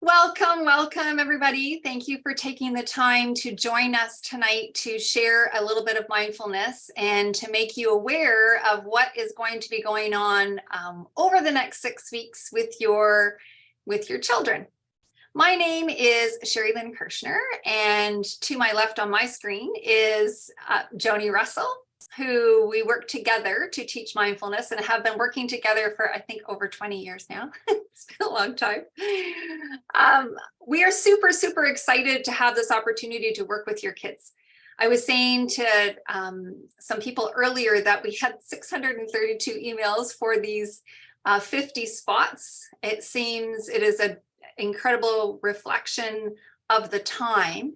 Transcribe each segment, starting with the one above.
Welcome, everybody. Thank you for taking the time to join us tonight to share a little bit of mindfulness and to make you aware of what is going to be going on over the next 6 weeks with your children. My name is Sherry-Lynne Kirshner, and to my left on my screen is Joni Russell, who we work together to teach mindfulness and have been working together for, I think, over 20 years now. It's been a long time. We are super excited to have this opportunity to work with your kids. I was saying to some people earlier that we had 632 emails for these 50 spots. It seems it is an incredible reflection of the time,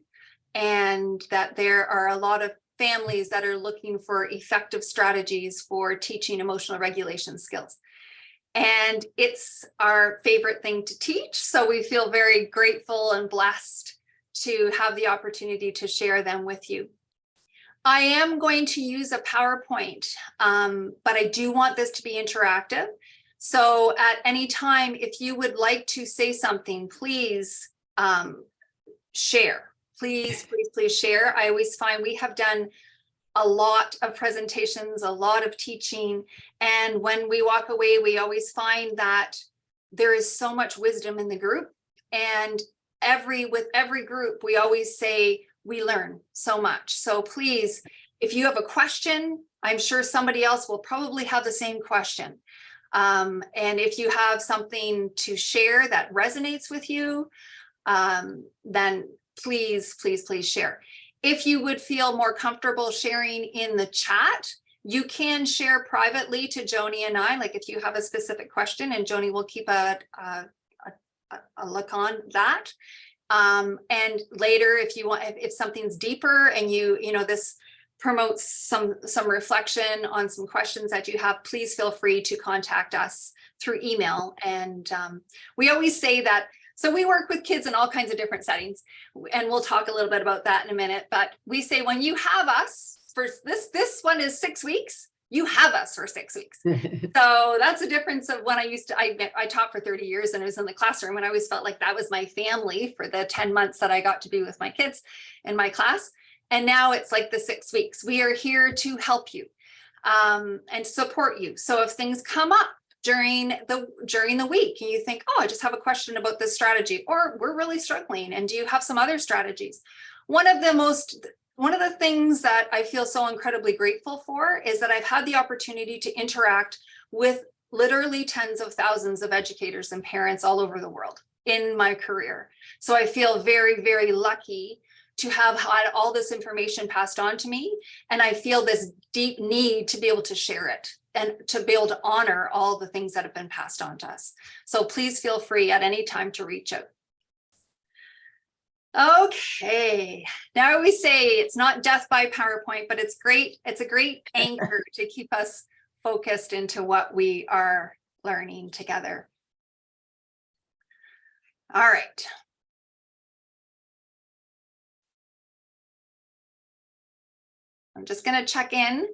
and that there are a lot of families that are looking for effective strategies for teaching emotional regulation skills. And it's our favorite thing to teach, so we feel very grateful and blessed to have the opportunity to share them with you. I am going to use a PowerPoint, but I do want this to be interactive. So at any time, if you would like to say something, please share. Please share. I always find we have done a lot of presentations, a lot of teaching, and when we walk away, we always find that there is so much wisdom in the group, and with every group, we always say we learn so much. So please, if you have a question, I'm sure somebody else will probably have the same question. And if you have something to share that resonates with you, then please share. If you would feel more comfortable sharing in the chat, you can share privately to Joni and I, like if you have a specific question, and Joni will keep a look on that. And later, if you want, if something's deeper and you know, this promotes some reflection on some questions that you have, please feel free to contact us through email. And we always say that, so we work with kids in all kinds of different settings, and we'll talk a little bit about that in a minute, but we say when you have us for this one is 6 weeks, you have us for 6 weeks. So that's a difference of when I taught for 30 years and I was in the classroom, and I always felt like that was my family for the 10 months that I got to be with my kids in my class. And now it's like the 6 weeks. We are here to help you and support you. So if things come up during the week and you think, oh, I just have a question about this strategy, or we're really struggling, and do you have some other strategies? One of the things that I feel so incredibly grateful for is that I've had the opportunity to interact with literally tens of thousands of educators and parents all over the world in my career. So I feel very lucky to have had all this information passed on to me, and I feel this deep need to be able to share it and to be able to honor all the things that have been passed on to us. So please feel free at any time to reach out. Okay, now we say it's not death by PowerPoint, but it's great. It's a great anchor to keep us focused into what we are learning together. All right. I'm just going to check in.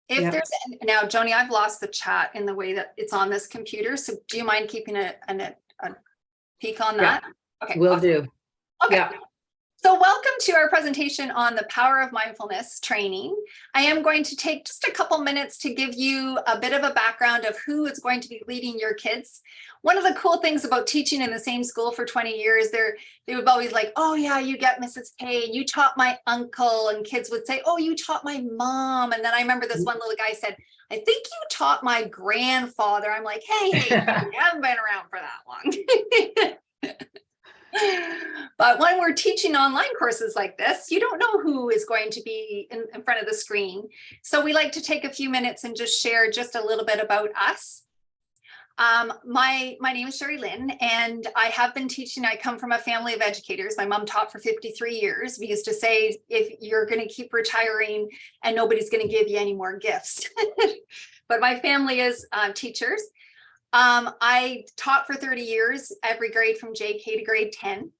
If there's now, Joni, I've lost the chat in the way that it's on this computer. So do you mind keeping a peek on that? Yeah, okay, will awesome. do. Okay. Yeah. So welcome to our presentation on the power of mindfulness training. I am going to take just a couple minutes to give you a bit of a background of who is going to be leading your kids. One of the cool things about teaching in the same school for 20 years, they would always like, oh yeah, you get Mrs. K, and you taught my uncle, and kids would say, oh, you taught my mom. And then I remember this one little guy said, I think you taught my grandfather. I'm like, hey, you haven't been around for that long. But when we're teaching online courses like this, you don't know who is going to be in front of the screen. So we like to take a few minutes and just share just a little bit about us. My name is Sherry-Lynne, and I have been teaching. I come from a family of educators. My mom taught for 53 years. We used to say, if you're going to keep retiring and nobody's going to give you any more gifts. But my family is teachers. I taught for 30 years, every grade from JK to grade 10.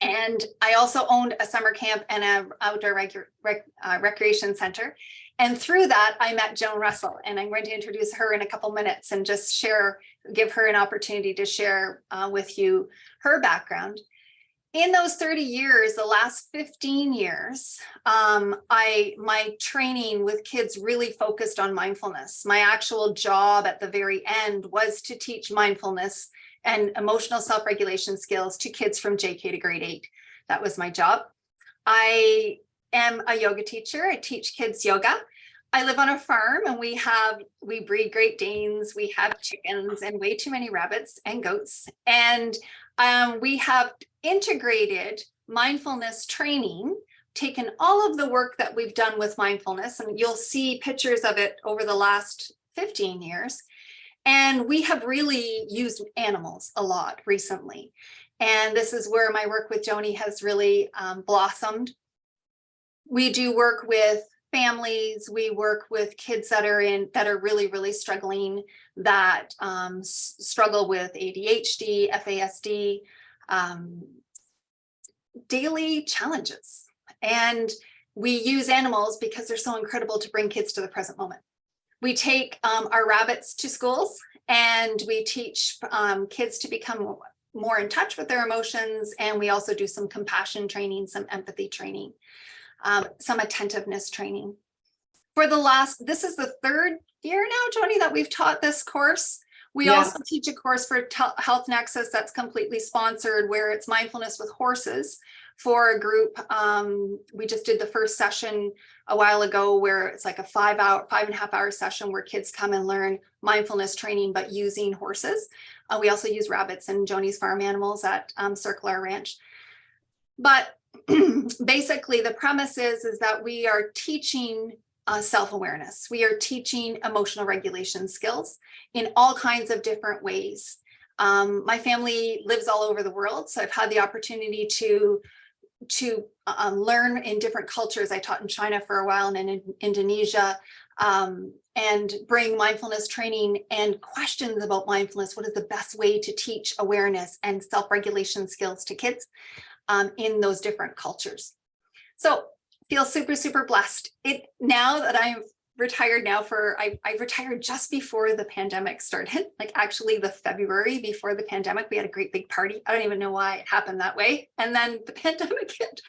And I also owned a summer camp and an outdoor recreation center. And through that, I met Joan Russell, and I'm going to introduce her in a couple minutes and just give her an opportunity to share with you her background. In those 30 years, the last 15 years, my training with kids really focused on mindfulness. My actual job at the very end was to teach mindfulness and emotional self-regulation skills to kids from JK to grade 8. That was my job. I am a yoga teacher. I teach kids yoga. I live on a farm, and we breed Great Danes, we have chickens and way too many rabbits and goats. And we have integrated mindfulness training, taken all of the work that we've done with mindfulness, and you'll see pictures of it over the last 15 years. And we have really used animals a lot recently. And this is where my work with Joni has really blossomed. We do work with families. We work with kids that are really struggling, that struggle with ADHD, FASD, daily challenges. And we use animals because they're so incredible to bring kids to the present moment. We take our rabbits to schools, and we teach kids to become more in touch with their emotions. And we also do some compassion training, some empathy training, some attentiveness training. This is the third year now, Joni, that we've taught this course. We also teach a course for Health Nexus that's completely sponsored, where it's mindfulness with horses for a group. We just did the first session a while ago, where it's like a 5.5 hour session where kids come and learn mindfulness training, but using horses. We also use rabbits and Joni's farm animals at Circular Ranch. But basically the premise is that we are teaching self-awareness. We are teaching emotional regulation skills in all kinds of different ways. My family lives all over the world, so I've had the opportunity to learn in different cultures. I taught in China for a while and in Indonesia, and bring mindfulness training and questions about mindfulness. What is the best way to teach awareness and self-regulation skills to kids in those different cultures? So feel super blessed. Now that I'm retired I retired just before the pandemic started, like actually the February before the pandemic. We had a great big party. I don't even know why it happened that way. And then the pandemic hit.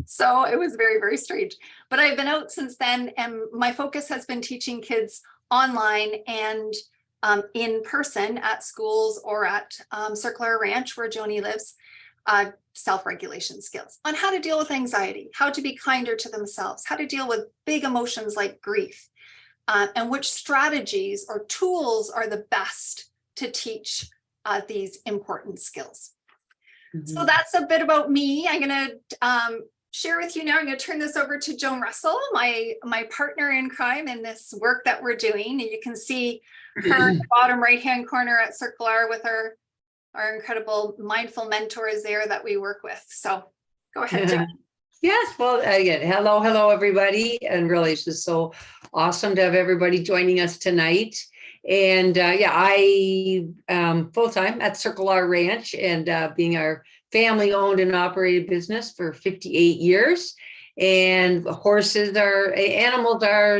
So it was very strange. But I've been out since then, and my focus has been teaching kids online and in person at schools or at Circular Ranch, where Joni lives, self-regulation skills on how to deal with anxiety, how to be kinder to themselves, how to deal with big emotions like grief, and which strategies or tools are the best to teach these important skills. Mm-hmm. So that's a bit about me. I'm going to share with you now. I'm going to turn this over to Joan Russell, my partner in crime in this work that we're doing. And you can see her in the bottom right-hand corner at Circular with our incredible mindful mentors there that we work with. So go ahead, Joan. Yes, well, again, hello, everybody. And really, it's just so awesome to have everybody joining us tonight. And I am full-time at Circular Ranch, and being our family-owned and operated business for 58 years. And animals are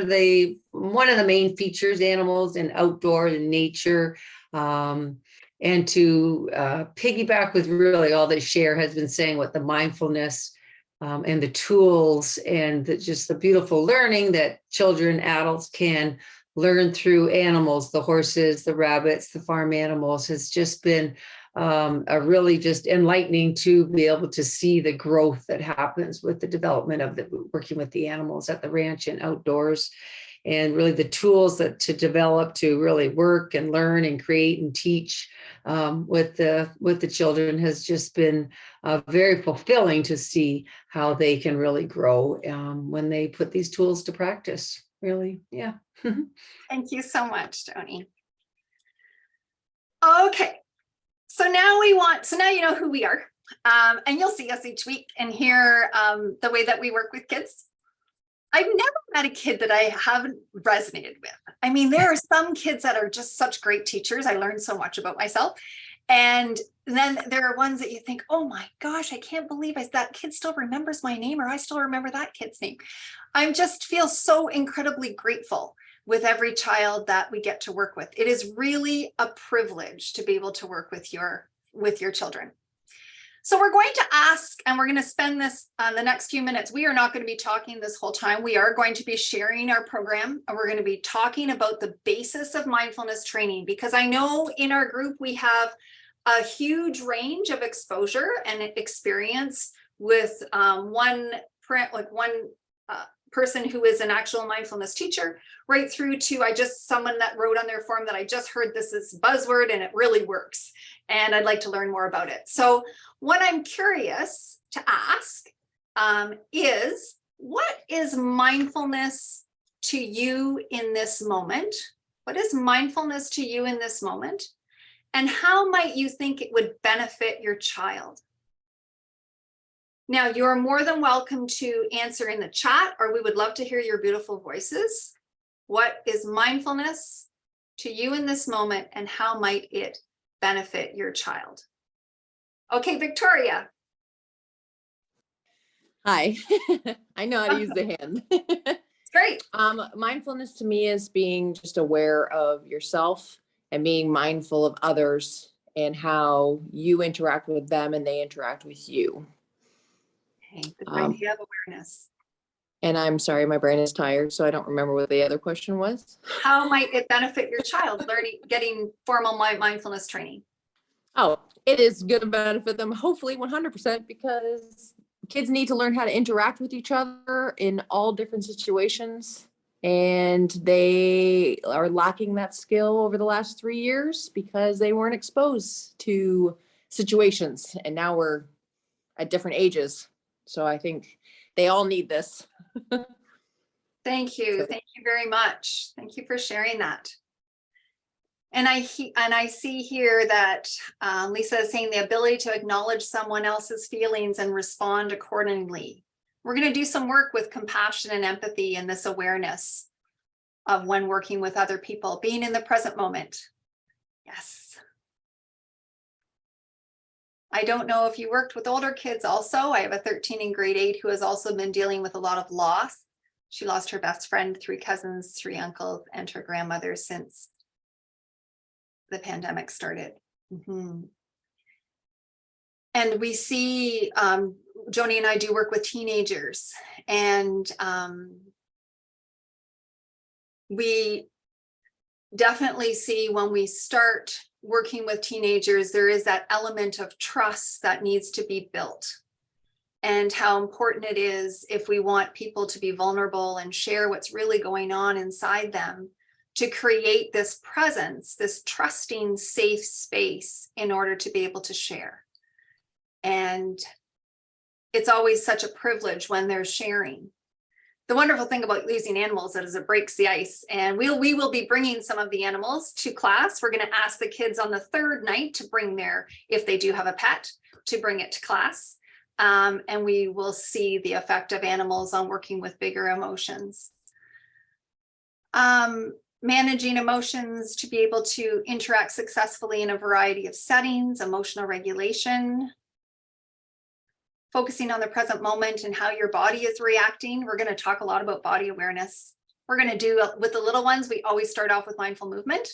one of the main features, animals and outdoor and nature. And to piggyback with really all that Cher has been saying with the mindfulness and the tools and just the beautiful learning that children, adults can learn through animals, the horses, the rabbits, the farm animals, has just been a really just enlightening to be able to see the growth that happens with the development of working with the animals at the ranch and outdoors. And really the tools to develop to really work and learn and create and teach with the children has just been very fulfilling to see how they can really grow when they put these tools to practice. Really, yeah. Thank you so much, Joni. Okay, so now you know who we are, and you'll see us each week and hear the way that we work with kids. I've never met a kid that I haven't resonated with. I mean, there are some kids that are just such great teachers. I learned so much about myself. And then there are ones that you think, oh my gosh, I can't believe that kid still remembers my name, or I still remember that kid's name. I just feel so incredibly grateful with every child that we get to work with. It is really a privilege to be able to work with your children. So we're going to ask, and we're going to spend the next few minutes. We are not going to be talking this whole time. We are going to be sharing our program, and we're going to be talking about the basis of mindfulness training, because I know in our group we have a huge range of exposure and experience with one person who is an actual mindfulness teacher, right through to someone that wrote on their form that I just heard this is buzzword and it really works, and I'd like to learn more about it. So what I'm curious to ask is, what is mindfulness to you in this moment? What is mindfulness to you in this moment? And how might you think it would benefit your child? Now, you're more than welcome to answer in the chat, or we would love to hear your beautiful voices. What is mindfulness to you in this moment, and how might it benefit your child? Okay, Victoria. Hi, I know how to use the hand. Great. Mindfulness to me is being just aware of yourself and being mindful of others and how you interact with them and they interact with you. Okay, the idea of awareness. And I'm sorry, my brain is tired, so I don't remember what the other question was. How might it benefit your child getting formal mindfulness training? Oh, it is going to benefit them, hopefully 100%, because kids need to learn how to interact with each other in all different situations. And they are lacking that skill over the last 3 years because they weren't exposed to situations. And now we're at different ages. So I think they all need this. Thank you. Thank you very much. Thank you for sharing that. And I see here that Lisa is saying the ability to acknowledge someone else's feelings and respond accordingly. We're going to do some work with compassion and empathy and this awareness of when working with other people, being in the present moment. Yes. I don't know if you worked with older kids also. I have a 13 in grade 8 who has also been dealing with a lot of loss. She lost her best friend, 3 cousins, 3 uncles, and her grandmother since the pandemic started. Mm-hmm. And we see, Joni and I do work with teenagers, and we definitely see when we start working with teenagers, there is that element of trust that needs to be built, and how important it is, if we want people to be vulnerable and share what's really going on inside them, to create this presence, this trusting, safe space in order to be able to share. And it's always such a privilege when they're sharing. The wonderful thing about using animals is it breaks the ice, and we will be bringing some of the animals to class. We're going to ask the kids on the 3rd night to bring if they do have a pet, to bring it to class. And we will see the effect of animals on working with bigger emotions. Managing emotions to be able to interact successfully in a variety of settings, emotional regulation, focusing on the present moment and how your body is reacting. We're going to talk a lot about body awareness. We're going to do, with the little ones, we always start off with mindful movement.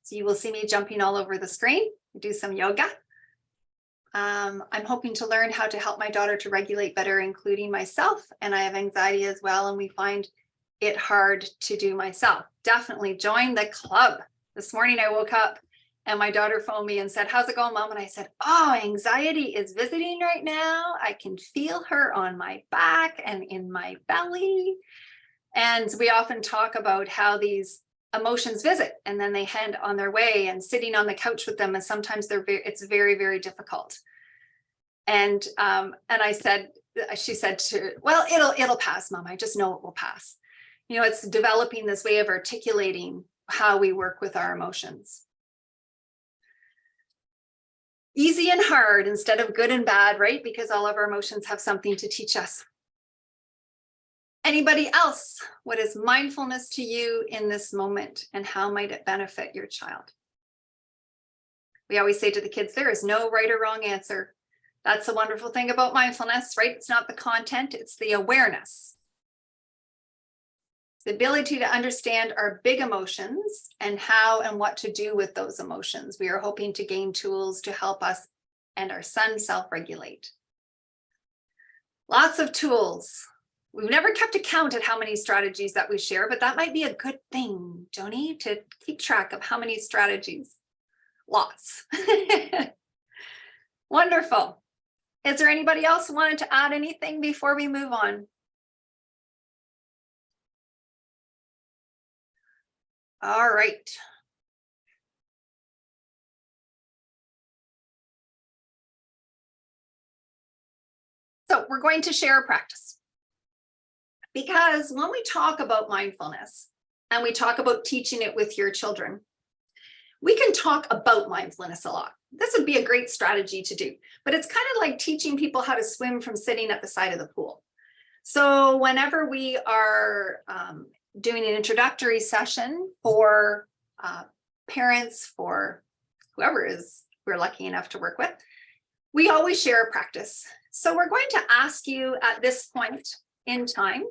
So you will see me jumping all over the screen. We do some yoga. I'm hoping to learn how to help my daughter to regulate better, including myself. And I have anxiety as well, and we find it hard to do myself. Definitely join the club. This morning I woke up and my daughter phoned me and said, "How's it going, Mom?" And I said, "Oh, anxiety is visiting right now. I can feel her on my back and in my belly." And we often talk about how these emotions visit and then they head on their way, and sitting on the couch with them, and sometimes it's very, very difficult. And I said, she said, "Well, it'll pass, Mom. I just know it will pass." You know, it's developing this way of articulating how we work with our emotions. Easy and hard instead of good and bad, right? Because all of our emotions have something to teach us. Anybody else? What is mindfulness to you in this moment, and how might it benefit your child? We always say to the kids, there is no right or wrong answer. That's the wonderful thing about mindfulness, right? It's not the content, it's the awareness. The ability to understand our big emotions and how and what to do with those emotions. We are hoping to gain tools to help us and our son self-regulate. Lots of tools. We've never kept a count at how many strategies that we share, but that might be a good thing, Joni, to keep track of how many strategies. Lots. Wonderful. Is there anybody else who wanted to add anything before we move on? All right. So we're going to share a practice. Because when we talk about mindfulness and we talk about teaching it with your children, we can talk about mindfulness a lot. This would be a great strategy to do, but it's kind of like teaching people how to swim from sitting at the side of the pool. So whenever we are doing an introductory session for parents, for whoever is we're lucky enough to work with, we always share a practice. So we're going to ask you at this point in time,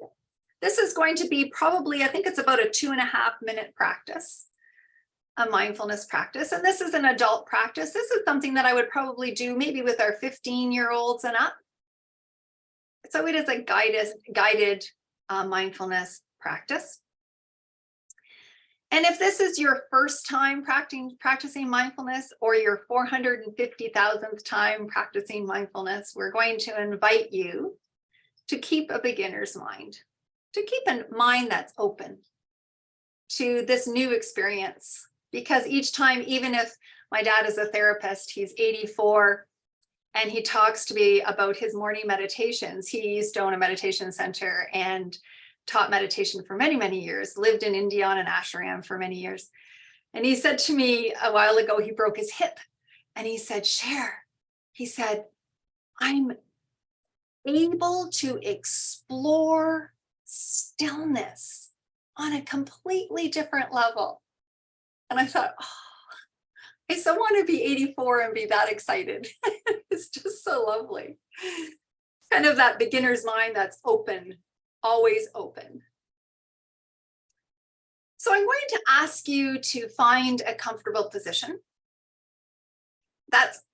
this is going to be probably, I think it's about a 2.5-minute practice, a mindfulness practice. And this is an adult practice. This is something that I would probably do maybe with our 15-year-olds and up. So it is a guided mindfulness practice. And if this is your first time practicing mindfulness or your 450,000th time practicing mindfulness, we're going to invite you to keep a beginner's mind, to keep a mind that's open to this new experience. Because each time, even if my dad is a therapist, he's 84, and he talks to me about his morning meditations. He used to own a meditation center and taught meditation for many, many years, lived in India on an ashram for many years. And he said to me a while ago, he broke his hip. And he said, Cher, he said, I'm able to explore stillness on a completely different level. And I thought, oh, I so want to be 84 and be that excited. It's just so lovely. Kind of that beginner's mind that's open, always open. So I'm going to ask you to find a comfortable position.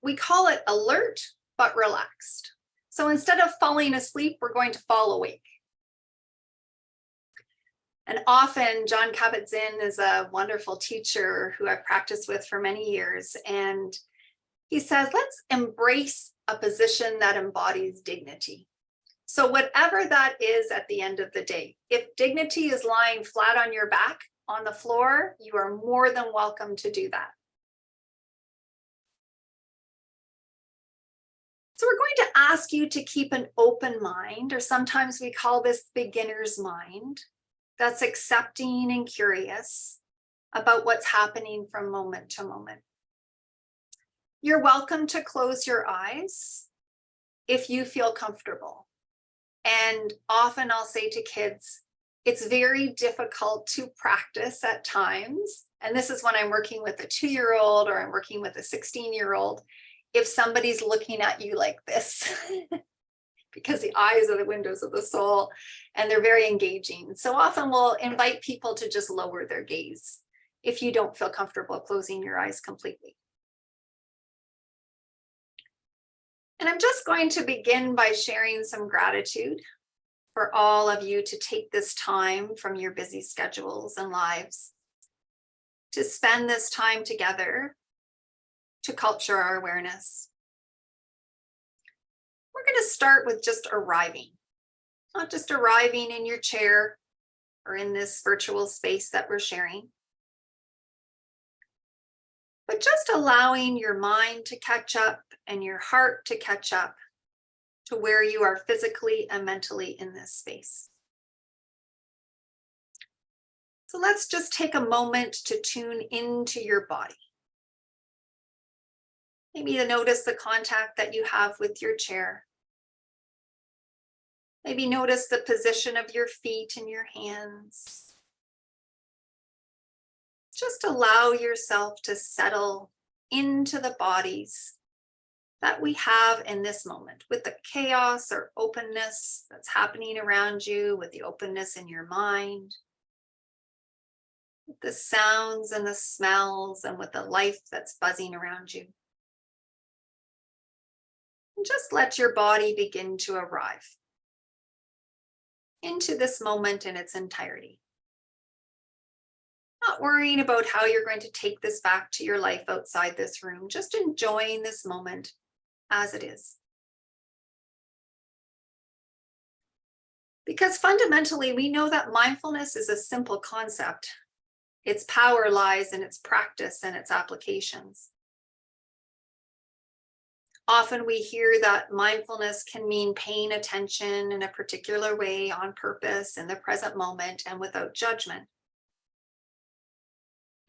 We call it alert, but relaxed. So instead of falling asleep, we're going to fall awake. And often John Kabat-Zinn is a wonderful teacher who I've practiced with for many years. And he says, let's embrace a position that embodies dignity. So whatever that is at the end of the day, if dignity is lying flat on your back on the floor, you are more than welcome to do that. So we're going to ask you to keep an open mind, or sometimes we call this beginner's mind, that's accepting and curious about what's happening from moment to moment. You're welcome to close your eyes if you feel comfortable. And often I'll say to kids, it's very difficult to practice at times. And this is when I'm working with a 2-year-old or I'm working with a 16-year-old. If somebody's looking at you like this, because the eyes are the windows of the soul and they're very engaging. So often we'll invite people to just lower their gaze if you don't feel comfortable closing your eyes completely. And I'm just going to begin by sharing some gratitude for all of you to take this time from your busy schedules and lives to spend this time together to culture our awareness. We're going to start with just arriving, not just arriving in your chair or in this virtual space that we're sharing, but just allowing your mind to catch up and your heart to catch up to where you are physically and mentally in this space. So let's just take a moment to tune into your body. Maybe to notice the contact that you have with your chair. Maybe notice the position of your feet and your hands. Just allow yourself to settle into the bodies that we have in this moment, with the chaos or openness that's happening around you, with the openness in your mind, with the sounds and the smells, and with the life that's buzzing around you. And just let your body begin to arrive into this moment in its entirety. Not worrying about how you're going to take this back to your life outside this room, just enjoying this moment as it is. Because fundamentally, we know that mindfulness is a simple concept. Its power lies in its practice and its applications. Often we hear that mindfulness can mean paying attention in a particular way on purpose in the present moment and without judgment.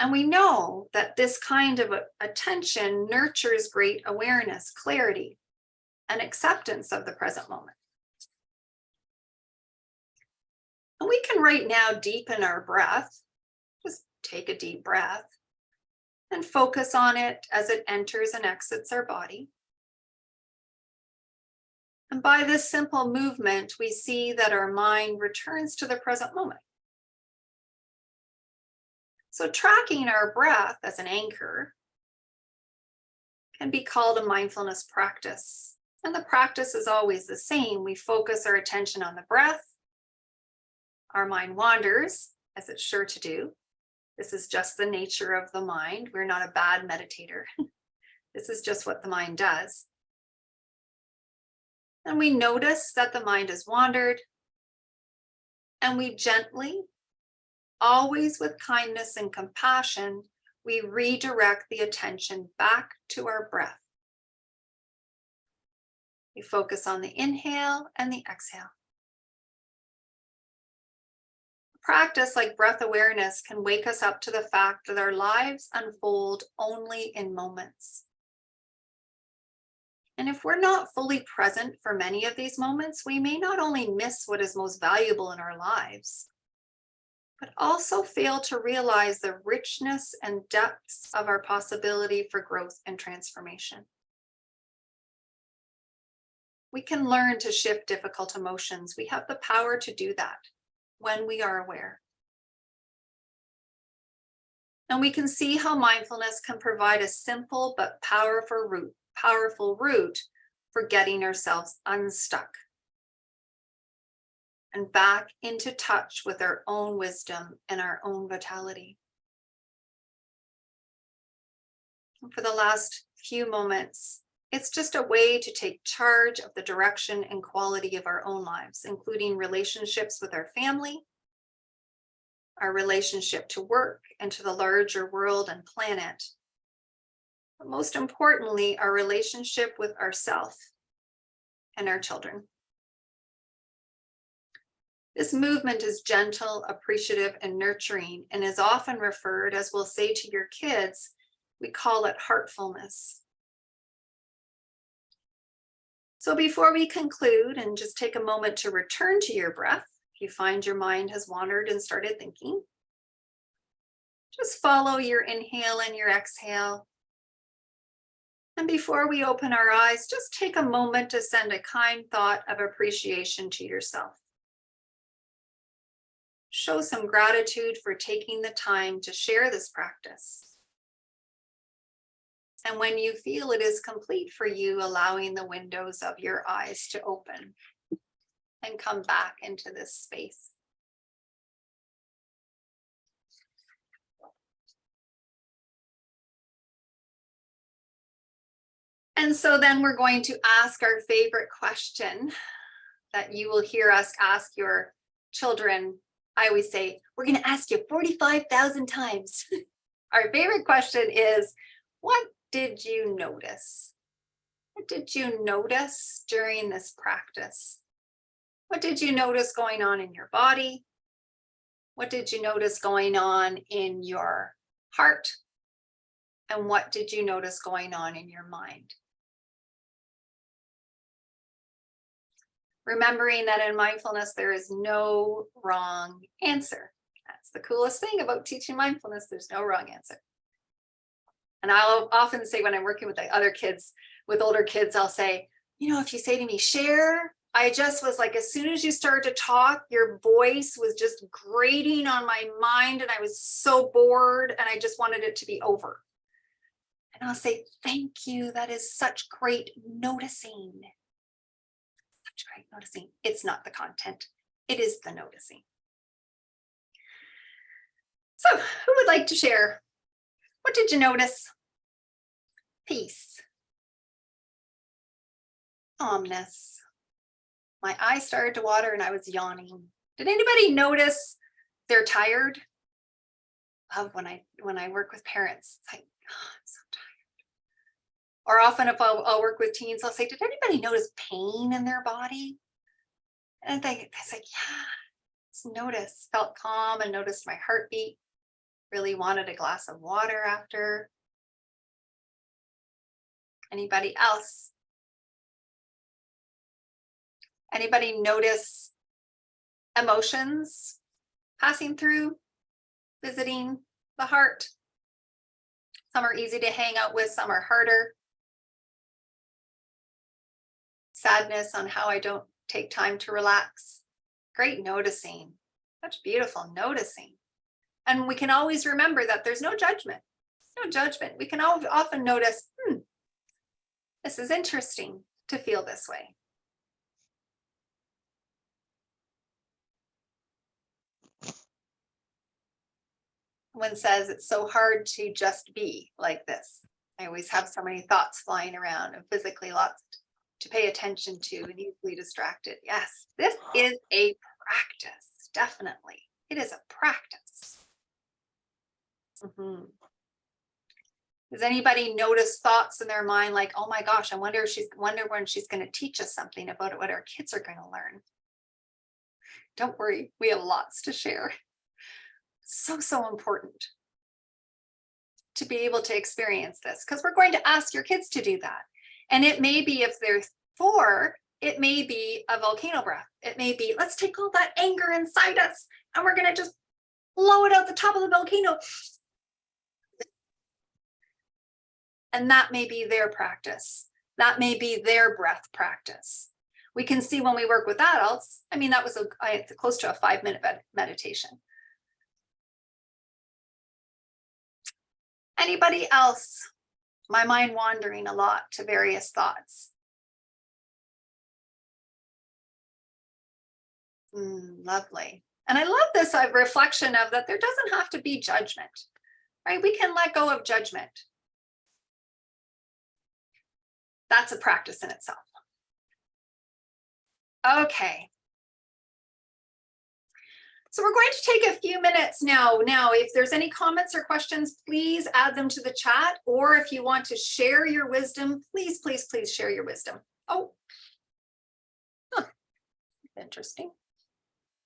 And we know that this kind of attention nurtures great awareness, clarity, and acceptance of the present moment. And we can right now deepen our breath. Just take a deep breath and focus on it as it enters and exits our body. And by this simple movement, we see that our mind returns to the present moment. So tracking our breath as an anchor can be called a mindfulness practice. And the practice is always the same. We focus our attention on the breath. Our mind wanders, as it's sure to do. This is just the nature of the mind. We're not a bad meditator. This is just what the mind does. And we notice that the mind has wandered. And we gently, always with kindness and compassion, we redirect the attention back to our breath. We focus on the inhale and the exhale. Practice like breath awareness can wake us up to the fact that our lives unfold only in moments. And if we're not fully present for many of these moments, we may not only miss what is most valuable in our lives, but also fail to realize the richness and depths of our possibility for growth and transformation. We can learn to shift difficult emotions. We have the power to do that when we are aware. And we can see how mindfulness can provide a simple but powerful route for getting ourselves unstuck and back into touch with our own wisdom and our own vitality. And for the last few moments, it's just a way to take charge of the direction and quality of our own lives, including relationships with our family, our relationship to work and to the larger world and planet, but most importantly, our relationship with ourselves and our children. This movement is gentle, appreciative, and nurturing, and is often referred, as we'll say to your kids, we call it heartfulness. So before we conclude and just take a moment to return to your breath, if you find your mind has wandered and started thinking, just follow your inhale and your exhale. And before we open our eyes, just take a moment to send a kind thought of appreciation to yourself. Show some gratitude for taking the time to share this practice. And when you feel it is complete for you, allowing the windows of your eyes to open and come back into this space. And so then we're going to ask our favorite question that you will hear us ask your children. I always say, we're going to ask you 45,000 times. Our favorite question is, what did you notice? What did you notice during this practice? What did you notice going on in your body? What did you notice going on in your heart? And what did you notice going on in your mind? Remembering that in mindfulness, there is no wrong answer. That's the coolest thing about teaching mindfulness. There's no wrong answer. And I'll often say when I'm working with the other kids, with older kids, I'll say, you know, if you say to me, share, I just was like, as soon as you started to talk, your voice was just grating on my mind and I was so bored and I just wanted it to be over. And I'll say, thank you. That is such great noticing. Such great noticing. It's not the content. It is the noticing. So who would like to share? What did you notice? Peace. Calmness. My eyes started to water and I was yawning. Did anybody notice they're tired? Of when I work with parents, it's like, oh, I'm so tired. Or often if I'll work with teens, I'll say, did anybody notice pain in their body? And I think it's like, yeah, just notice, felt calm and noticed my heartbeat. Really wanted a glass of water after. Anybody else? Anybody notice emotions passing through, visiting the heart? Some are easy to hang out with, some are harder. Sadness on how I don't take time to relax. Great noticing. Such beautiful noticing. And we can always remember that there's no judgment. No judgment. We can often notice, this is interesting to feel this way. One says it's so hard to just be like this. I always have so many thoughts flying around and physically lots to pay attention to and easily distracted. Yes, this is a practice, definitely. It is a practice. Does anybody notice thoughts in their mind like, oh my gosh, I wonder when she's going to teach us something about what our kids are going to learn? Don't worry, we have lots to share. So important to be able to experience this, because we're going to ask your kids to do that. And it may be, if they're 4, it may be a volcano breath. It may be, let's take all that anger inside us and we're going to just blow it out the top of the volcano. And that may be their practice. That may be their breath practice. We can see when we work with adults, I mean, that was close to a 5-minute meditation. Anybody else? My mind wandering a lot to various thoughts. Lovely. And I love this reflection of that there doesn't have to be judgment, right? We can let go of judgment. That's a practice in itself. Okay. So we're going to take a few minutes now. Now, if there's any comments or questions, please add them to the chat. Or if you want to share your wisdom, please share your wisdom. Oh, interesting.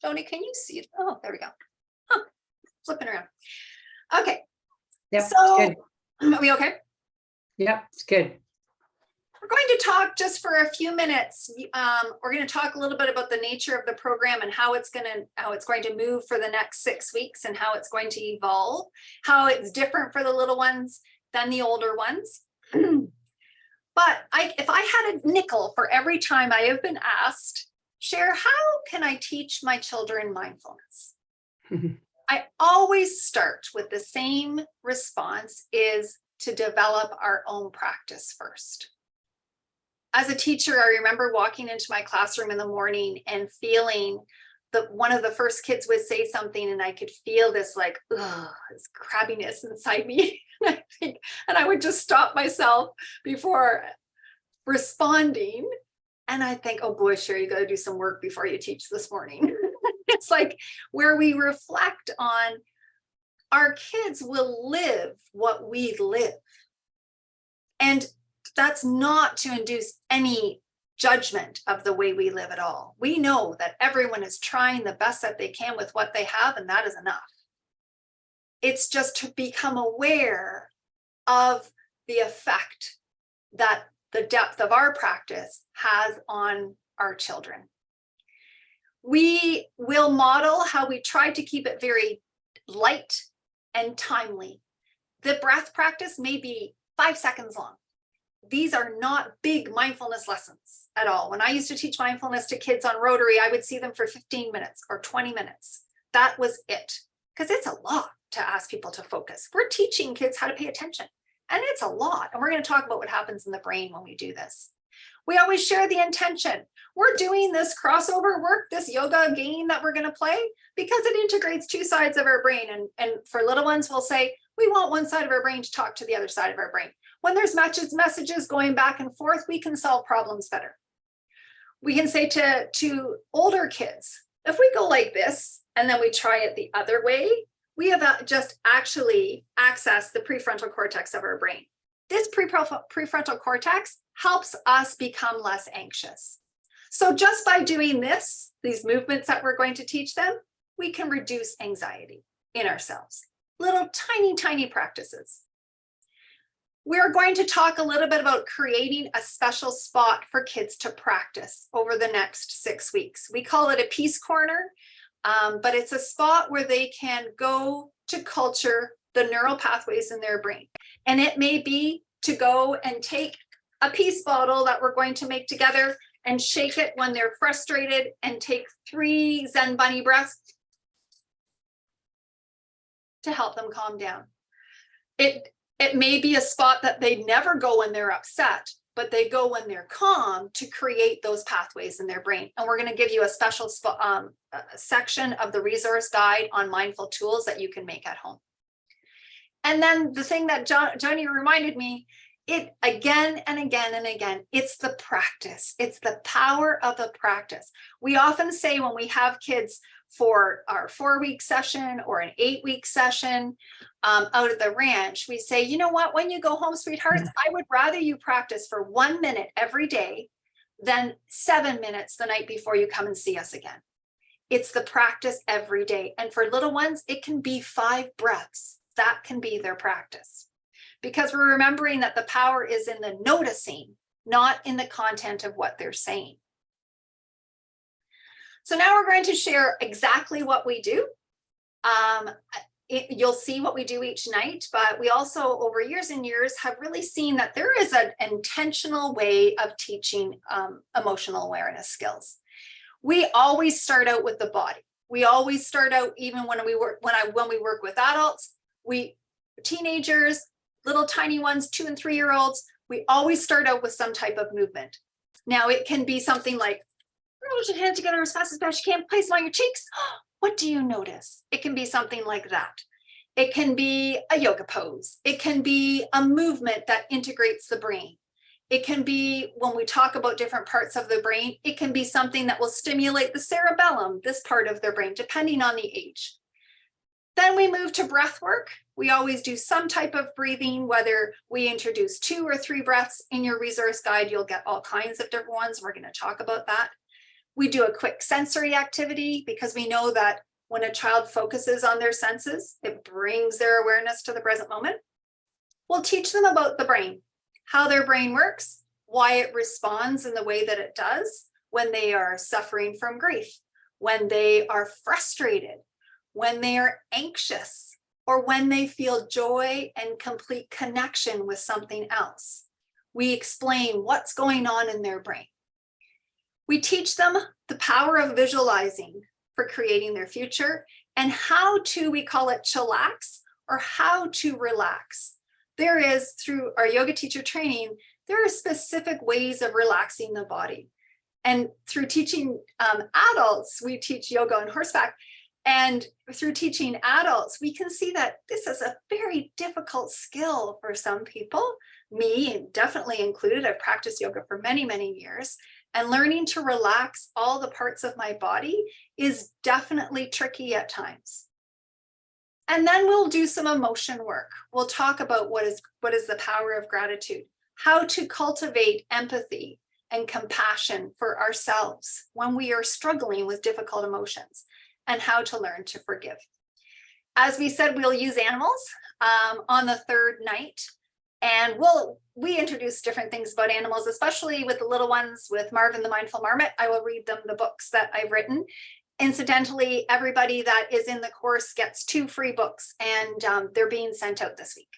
Joni, can you see it? Oh, there we go. Flipping around. Okay. Yeah. So, are we okay? Yeah, it's good. We're going to talk just for a few minutes. We're going to talk a little bit about the nature of the program and how it's going to move for the next 6 weeks and how it's going to evolve, how it's different for the little ones than the older ones. But if I had a nickel for every time I have been asked, Cher, how can I teach my children mindfulness? I always start with the same response, is to develop our own practice first. As a teacher, I remember walking into my classroom in the morning and feeling that one of the first kids would say something and I could feel this like, this crabbiness inside me. And I would just stop myself before responding. And I think, oh boy, Sherry, you got to do some work before you teach this morning. It's like where we reflect on our kids will live what we live. And that's not to induce any judgment of the way we live at all. We know that everyone is trying the best that they can with what they have, and that is enough. It's just to become aware of the effect that the depth of our practice has on our children. We will model how we try to keep it very light and timely. The breath practice may be 5 seconds long. These are not big mindfulness lessons at all. When I used to teach mindfulness to kids on Rotary, I would see them for 15 minutes or 20 minutes. That was it, because it's a lot to ask people to focus. We're teaching kids how to pay attention, and it's a lot. And we're going to talk about what happens in the brain when we do this. We always share the intention. We're doing this crossover work, this yoga game that we're going to play, because it integrates two sides of our brain. And for little ones, we'll say, we want one side of our brain to talk to the other side of our brain. When there's messages going back and forth, we can solve problems better. We can say to older kids, if we go like this, and then we try it the other way, we have just actually accessed the prefrontal cortex of our brain. This prefrontal cortex helps us become less anxious. So just by doing this, these movements that we're going to teach them, we can reduce anxiety in ourselves. Little tiny practices. We're going to talk a little bit about creating a special spot for kids to practice over the next 6 weeks. We call it a peace corner, but it's a spot where they can go to culture the neural pathways in their brain. And it may be to go and take a peace bottle that we're going to make together and shake it when they're frustrated and take 3 Zen bunny breaths to help them calm down. It may be a spot that they never go when they're upset, but they go when they're calm to create those pathways in their brain. And we're going to give you a special section of the resource guide on mindful tools that you can make at home. And then the thing that Joni reminded me, it again and again and again, it's the practice. It's the power of the practice. We often say when we have kids for our 4-week session or an 8-week session out of the ranch, we say, you know what, when you go home, sweethearts, I would rather you practice for 1 minute every day than 7 minutes the night before you come and see us again. It's the practice every day. And for little ones, it can be 5 breaths. That can be their practice. Because we're remembering that the power is in the noticing, not in the content of what they're saying. So now we're going to share exactly what we do. You'll see what we do each night, but we also, over years and years, have really seen that there is an intentional way of teaching emotional awareness skills. We always start out with the body. We always start out, even when we work with adults, teenagers, little tiny ones, 2 and 3-year-olds, we always start out with some type of movement. Now it can be something like, put your hands together as fast as you can, place them on your cheeks. What do you notice? It can be something like that. It can be a yoga pose. It can be a movement that integrates the brain. It can be, when we talk about different parts of the brain, it can be something that will stimulate the cerebellum, this part of their brain, depending on the age. Then we move to breath work. We always do some type of breathing, whether we introduce 2 or 3 breaths. In your resource guide, you'll get all kinds of different ones. We're going to talk about that. We do a quick sensory activity because we know that when a child focuses on their senses, it brings their awareness to the present moment. We'll teach them about the brain, how their brain works, why it responds in the way that it does when they are suffering from grief, when they are frustrated, when they are anxious, or when they feel joy and complete connection with something else. We explain what's going on in their brain. We teach them the power of visualizing for creating their future and how to, we call it chillax, or how to relax. There is, through our yoga teacher training, there are specific ways of relaxing the body. And through teaching adults, we teach yoga on horseback. And through teaching adults, we can see that this is a very difficult skill for some people, me definitely included. I've practiced yoga for many, many years. And learning to relax all the parts of my body is definitely tricky at times. And then we'll do some emotion work. We'll talk about what is the power of gratitude, how to cultivate empathy and compassion for ourselves when we are struggling with difficult emotions, and how to learn to forgive. As we said, we'll use animals on the 3rd night. And we introduce different things about animals, especially with the little ones, with Marvin the Mindful Marmot. I will read them the books that I've written. Incidentally, everybody that is in the course gets 2 free books, and they're being sent out this week.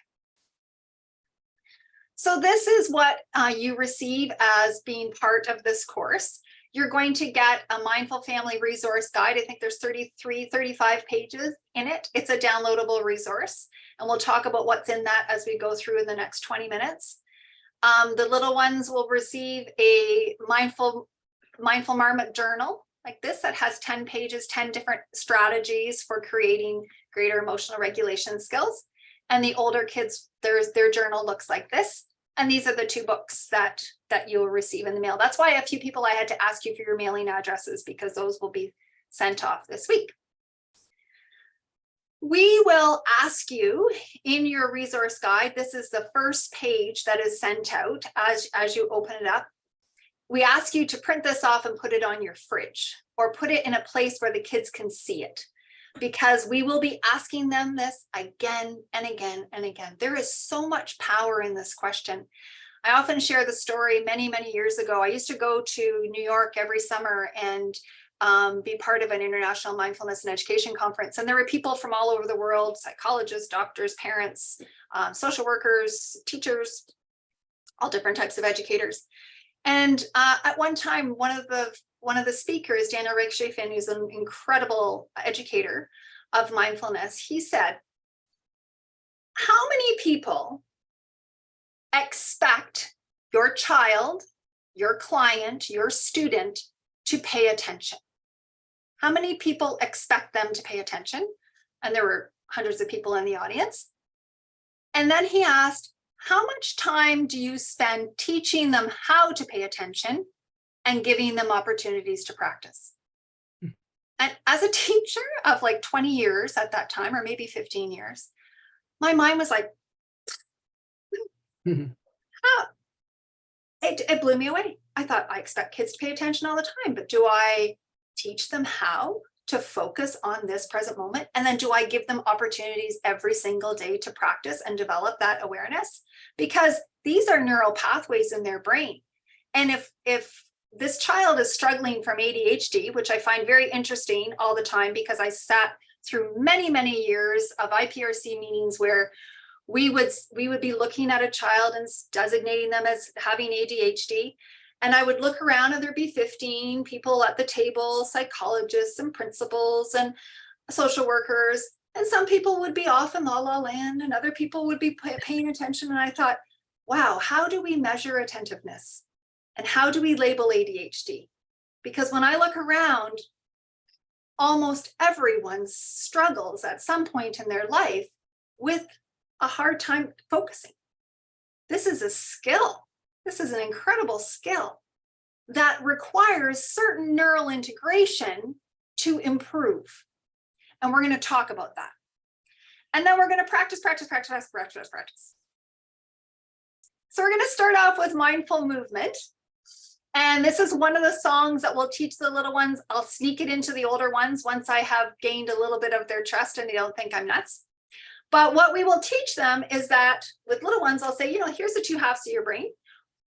So this is what you receive as being part of this course. You're going to get a Mindful Family Resource Guide. I think there's 33, 35 pages in it. It's a downloadable resource. And we'll talk about what's in that as we go through in the next 20 minutes. The little ones will receive a Mindful Marmot journal like this that has 10 pages, 10 different strategies for creating greater emotional regulation skills. And the older kids, their journal looks like this. And these are the 2 books that you'll receive in the mail. That's why a few people I had to ask you for your mailing addresses, because those will be sent off this week. We will ask you in your resource guide, this is the first page that is sent out as you open it up. We ask you to print this off and put it on your fridge or put it in a place where the kids can see it, because we will be asking them this again and again and again. There is so much power in this question. I often share the story many, many years ago. I used to go to New York every summer and be part of an international mindfulness and education conference. And there were people from all over the world, psychologists, doctors, parents, social workers, teachers, all different types of educators. And at one time, one of the speakers, Daniel Reichschaffen, who's an incredible educator of mindfulness, he said, how many people expect your child, your client, your student to pay attention? How many people expect them to pay attention? And there were hundreds of people in the audience. And then he asked, how much time do you spend teaching them how to pay attention and giving them opportunities to practice? And as a teacher of like 20 years at that time, or maybe 15 years, my mind was like, it blew me away. I thought, I expect kids to pay attention all the time, but do I teach them how to focus on this present moment? And then do I give them opportunities every single day to practice and develop that awareness? Because these are neural pathways in their brain. And if this child is struggling from ADHD, which I find very interesting all the time, because I sat through many, many years of IPRC meetings where we would be looking at a child and designating them as having ADHD. And I would look around and there'd be 15 people at the table, psychologists and principals and social workers. And some people would be off in la la land and other people would be paying attention. And I thought, wow, how do we measure attentiveness? And how do we label ADHD? Because when I look around, almost everyone struggles at some point in their life with a hard time focusing. This is a skill. This is an incredible skill that requires certain neural integration to improve. And we're going to talk about that. And then we're going to practice. So we're going to start off with mindful movement. And this is one of the songs that we'll teach the little ones. I'll sneak it into the older ones once I have gained a little bit of their trust and they don't think I'm nuts. But what we will teach them is that with little ones, I'll say, here's the 2 halves of your brain.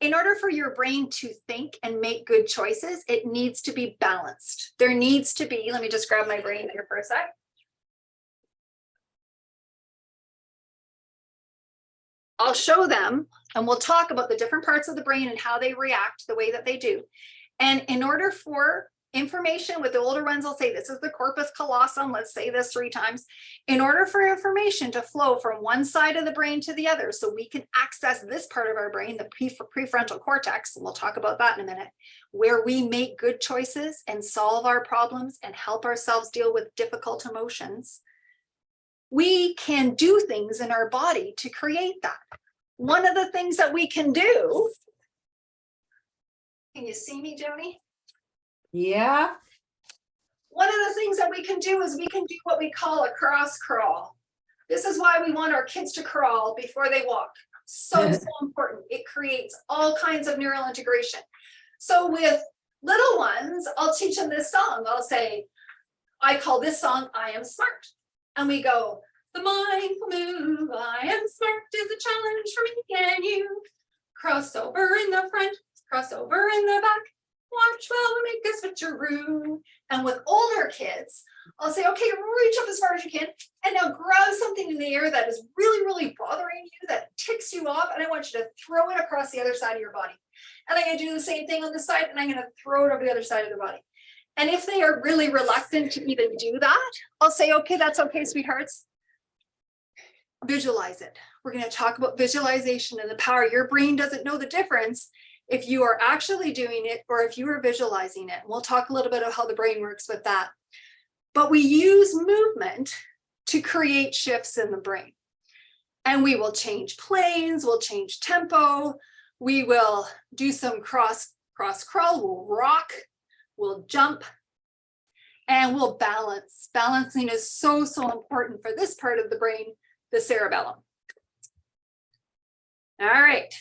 In order for your brain to think and make good choices, it needs to be balanced. There needs to be, let me just grab my brain here for a sec. I'll show them and we'll talk about the different parts of the brain and how they react the way that they do. And in order for information with the older ones, I'll say this is the corpus callosum. Let's say this 3 times. In order for information to flow from one side of the brain to the other, so we can access this part of our brain, the prefrontal cortex, and we'll talk about that in a minute, where we make good choices and solve our problems and help ourselves deal with difficult emotions, we can do things in our body to create that. One of the things that we can do, can you see me, Joni? Yeah. One of the things that we can do is we can do what we call a cross crawl. This is why we want our kids to crawl before they walk. So important. It creates all kinds of neural integration. So with little ones, I'll teach them this song. I'll say, I call this song, I Am Smart. And we go, the mindful move, I am smart is a challenge for me and you. Cross over in the front, cross over in the back. watch while we make this switcheroo. And with older kids, I'll say, okay, reach up as far as you can, and now grab something in the air that is really, really bothering you, that ticks you off, and I want you to throw it across the other side of your body. And I'm going to do the same thing on this side, and I'm going to throw it over the other side of the body. And if they are really reluctant to even do that, I'll say, okay, that's okay, sweethearts. Visualize it. We're going to talk about visualization and the power. Your brain doesn't know the difference if you are actually doing it or if you are visualizing it. We'll talk a little bit of how the brain works with that. But we use movement to create shifts in the brain. And we will change planes, we'll change tempo, we will do some cross crawl, we'll rock, we'll jump, and we'll balance. Balancing is so, so important for this part of the brain, the cerebellum. All right.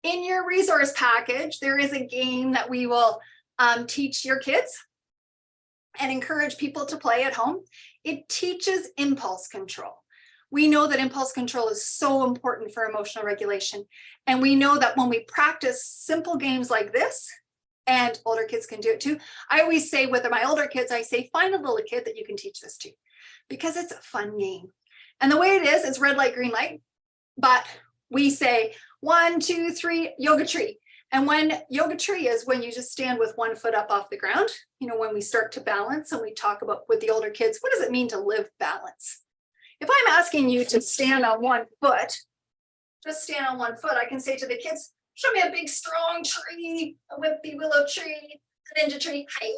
In your resource package, there is a game that we will teach your kids and encourage people to play at home. It teaches impulse control. We know that impulse control is so important for emotional regulation. And we know that when we practice simple games like this, and older kids can do it too. I always say with my older kids, I say, find a little kid that you can teach this to, because it's a fun game. And the way it is, it's red light, green light. But we say 1, 2, 3, yoga tree. And when yoga tree is when you just stand with one foot up off the ground, you know, when we start to balance, and we talk about with the older kids, what does it mean to live balance? If I'm asking you to stand on one foot, just stand on one foot, I can say to the kids, show me a big strong tree, a wimpy willow tree, a ninja tree. Hi.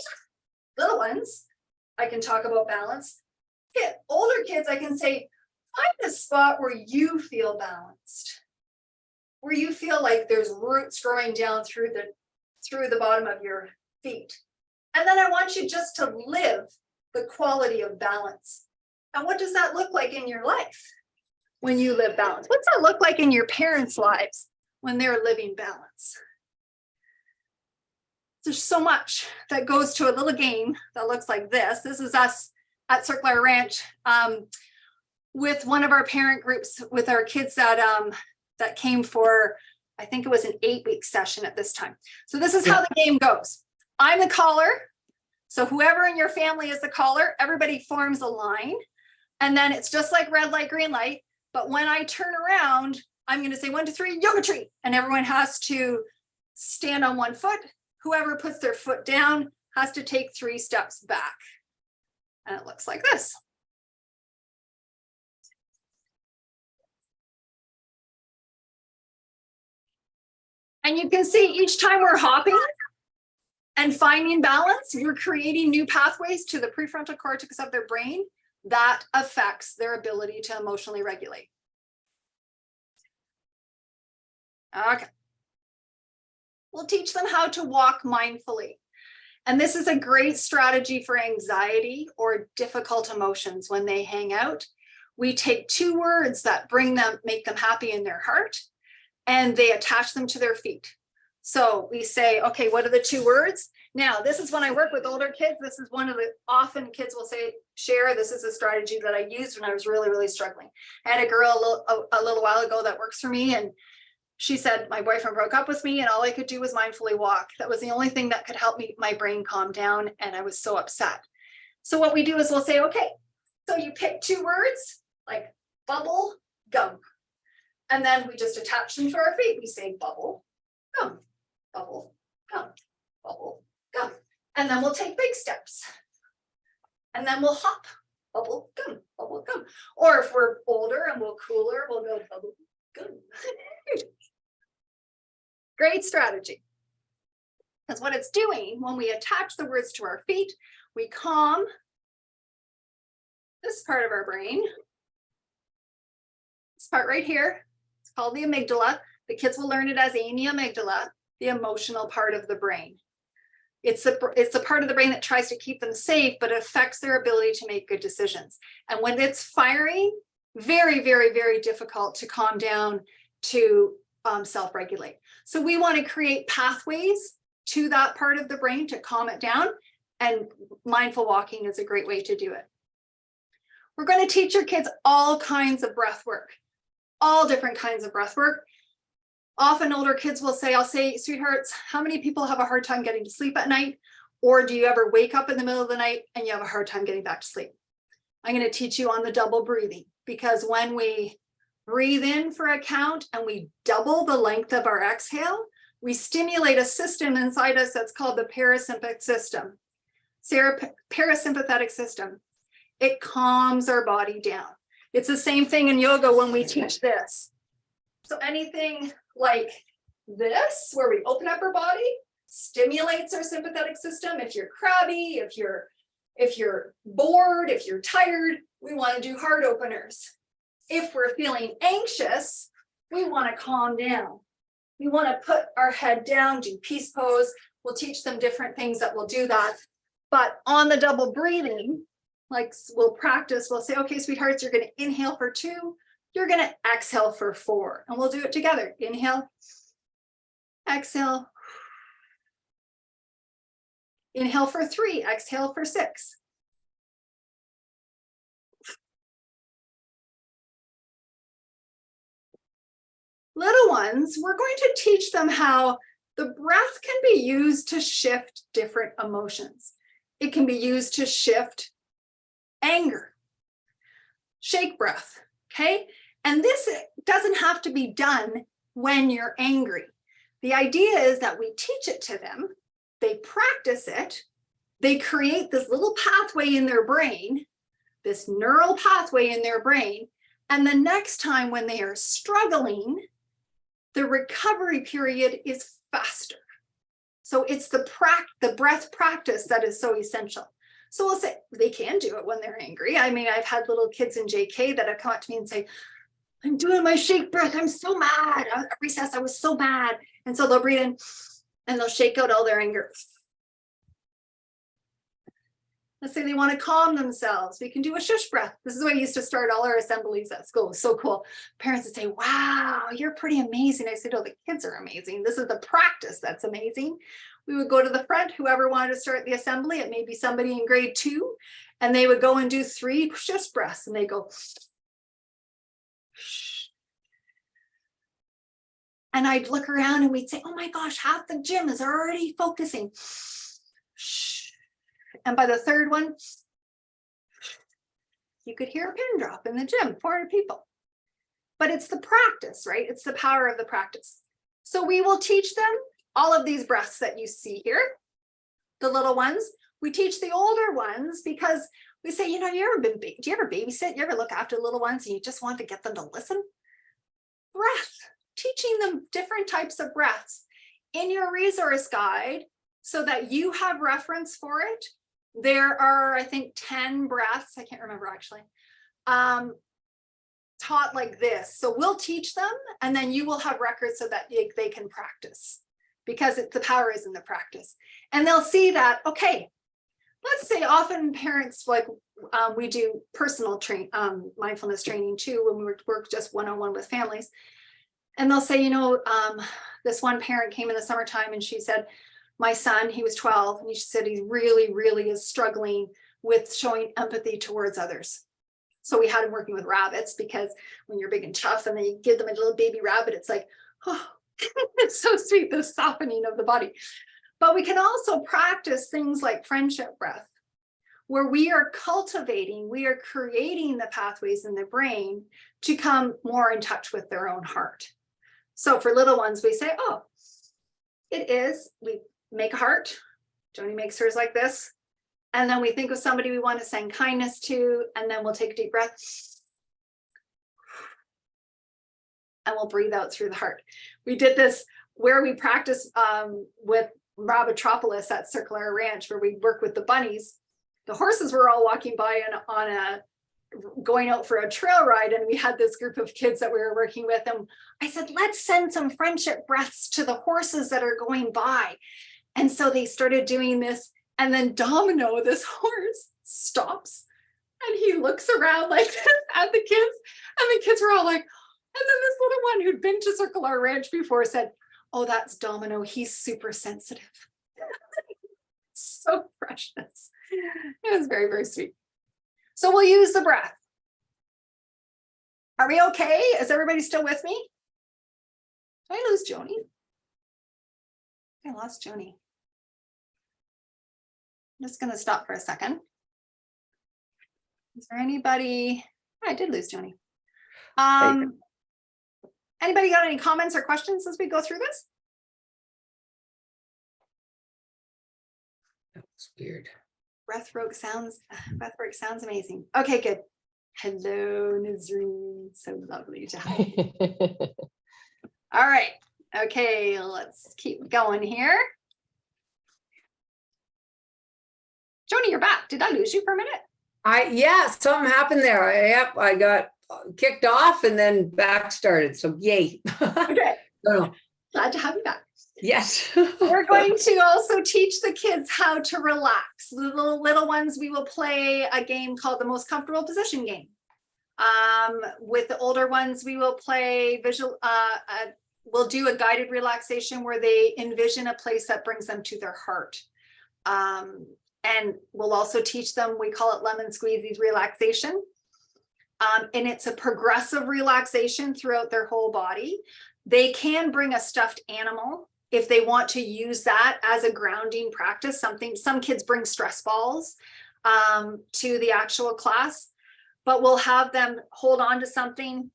Little ones, I can talk about balance. Older kids, I can say, find a spot where you feel balanced, where you feel like there's roots growing down through the bottom of your feet. And then I want you just to live the quality of balance. And what does that look like in your life when you live balance? What's that look like in your parents' lives when they're living balance? There's so much that goes to a little game that looks like this. This is us at Circular Ranch with one of our parent groups with our kids that came for, I think it was an 8-week session at this time. So this is how the game goes. I'm the caller. So whoever in your family is the caller, everybody forms a line. And then it's just like red light, green light. But when I turn around, I'm going to say 1, 2, 3, yoga tree. And everyone has to stand on one foot. Whoever puts their foot down has to take 3 steps back. And it looks like this. And you can see each time we're hopping and finding balance, we're creating new pathways to the prefrontal cortex of their brain that affects their ability to emotionally regulate. Okay. We'll teach them how to walk mindfully. And this is a great strategy for anxiety or difficult emotions when they hang out. We take 2 words that make them happy in their heart, and they attach them to their feet. So we say, okay, what are the 2 words? Now, this is when I work with older kids. This is one of the often kids will say, share, this is a strategy that I used when I was really, really struggling. I had a girl a little while ago that works for me, and she said, my boyfriend broke up with me and all I could do was mindfully walk. That was the only thing that could help my brain calm down. And I was so upset. So what we do is we'll say, okay, so you pick 2 words like bubble, gum. And then we just attach them to our feet. We say bubble, gum, bubble, gum, bubble, gum. And then we'll take big steps. And then we'll hop, bubble, gum, bubble, gum. Or if we're older and we'll cooler, we'll go bubble, gum. Great strategy. Because what it's doing when we attach the words to our feet, we calm this part of our brain. This part right here, it's called the amygdala. The kids will learn it as Amy amygdala, the emotional part of the brain. It's the part of the brain that tries to keep them safe, but it affects their ability to make good decisions. And when it's firing, very, very, very difficult to calm down, to self-regulate. So we want to create pathways to that part of the brain to calm it down, and mindful walking is a great way to do it. We're going to teach your kids all kinds of breath work, all different kinds of breath work. Often older kids will say, I'll say, sweethearts, how many people have a hard time getting to sleep at night? Or do you ever wake up in the middle of the night and you have a hard time getting back to sleep? I'm going to teach you on the double breathing, because when we breathe in for a count and we double the length of our exhale, we stimulate a system inside us that's called the parasympathetic system. Parasympathetic system. It calms our body down. It's the same thing in yoga when we teach this. So anything like this, where we open up our body, stimulates our sympathetic system. If you're crabby, if you're bored, if you're tired, we want to do heart openers. If we're feeling anxious, we want to calm down. We want to put our head down, do peace pose. We'll teach them different things that will do that. But on the double breathing, like we'll practice, we'll say, okay, sweethearts, you're going to inhale for 2, you're going to exhale for 4, and we'll do it together. Inhale, exhale. Inhale for 3, exhale for 6. Little ones, we're going to teach them how the breath can be used to shift different emotions. It can be used to shift anger, shake breath, okay? And this doesn't have to be done when you're angry. The idea is that we teach it to them, they practice it, they create this little pathway in their brain, this neural pathway in their brain, and the next time when they are struggling, the recovery period is faster. So it's the breath practice that is so essential. So we'll say they can do it when they're angry. I mean, I've had little kids in JK that have come up to me and say, I'm doing my shake breath. I'm so mad. At recess, I was so mad. And so they'll breathe in and they'll shake out all their anger. Let's say they want to calm themselves. We can do a shush breath. This is the way I used to start all our assemblies at school. It was so cool. Parents would say, wow, you're pretty amazing. I said, oh, the kids are amazing. This is the practice that's amazing. We would go to the front, whoever wanted to start the assembly. It may be somebody in grade 2, and they would go and do 3 shush breaths, and they go, shh. And I'd look around and we'd say, oh my gosh, half the gym is already focusing. Shh. And by the third one, you could hear a pin drop in the gym, 400 people. But it's the practice, right? It's the power of the practice. So we will teach them all of these breaths that you see here, the little ones. We teach the older ones because we say, you know, do you ever babysit? You ever look after little ones and you just want to get them to listen? Breath, teaching them different types of breaths in your resource guide so that you have reference for it. There are, I think, 10 breaths. I can't remember actually. Taught like this. So we'll teach them and then you will have records so that they can practice, because the power is in the practice. And they'll see that, okay, let's say often parents, like we do personal mindfulness training too, when we work just one-on-one with families. And they'll say, you know, this one parent came in the summertime and she said, my son, he was 12, and he said he really, really is struggling with showing empathy towards others. So we had him working with rabbits, because when you're big and tough and then you give them a little baby rabbit, it's like, oh, it's so sweet, the softening of the body. But we can also practice things like friendship breath, where we are cultivating, we are creating the pathways in the brain to come more in touch with their own heart. So for little ones, we say, oh, we make a heart. Joni makes hers like this. And then we think of somebody we want to send kindness to, and then we'll take a deep breath. And we'll breathe out through the heart. We did this where we practice with Rabotropolis at Circular Ranch, where we work with the bunnies. The horses were all walking by going out for a trail ride, and we had this group of kids that we were working with, and I said, let's send some friendship breaths to the horses that are going by. And so they started doing this, and then Domino, this horse, stops and he looks around like this at the kids, and the kids were all like, and then this little one who'd been to Circular Ranch before said, oh, that's Domino, he's super sensitive. So precious. It was very, very sweet. So we'll use the breath. Are we okay? Is everybody still with me? Did I lose Joni? I lost Joni. I'm just going to stop for a second. Is there anybody? Oh, I did lose Joni. Anybody got any comments or questions as we go through this? That's weird. Breathwork sounds amazing. Okay, good. Hello, Nazreen. So lovely to have you. All right. Okay, let's keep going here. Joni, you're back. Did I lose you for a minute? Yeah, something happened there. I got kicked off and then back started. So yay. Okay. Oh, Glad to have you back. yes. We're going to also teach the kids how to relax. Little ones, we will play a game called the most comfortable position game. With the older ones, we will play we'll do a guided relaxation where they envision a place that brings them to their heart. And we'll also teach them, we call it lemon squeezies relaxation. And it's a progressive relaxation throughout their whole body. They can bring a stuffed animal if they want to use that as a grounding practice. Some kids bring stress balls to the actual class, but we'll have them hold on to something.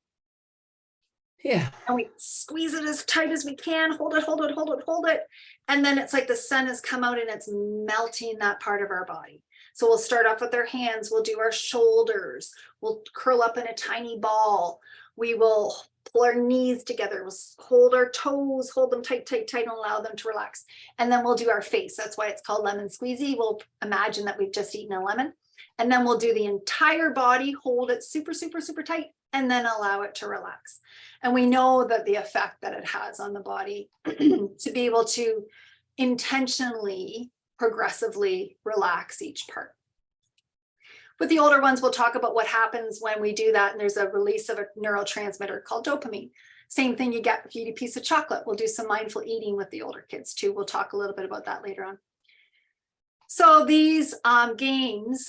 Yeah. And we squeeze it as tight as we can, hold it, hold it, hold it, hold it. And then it's like the sun has come out and it's melting that part of our body. So we'll start off with our hands. We'll do our shoulders. We'll curl up in a tiny ball. We will pull our knees together. We'll hold our toes, hold them tight, tight, tight, and allow them to relax. And then we'll do our face. That's why it's called lemon squeezy. We'll imagine that we've just eaten a lemon. And then we'll do the entire body, hold it super, super, super tight, and then allow it to relax. And we know that the effect that it has on the body to be able to intentionally, progressively relax each part. With the older ones, we'll talk about what happens when we do that. And there's a release of a neurotransmitter called dopamine. Same thing you get if you eat a piece of chocolate. We'll do some mindful eating with the older kids too. We'll talk a little bit about that later on. So these games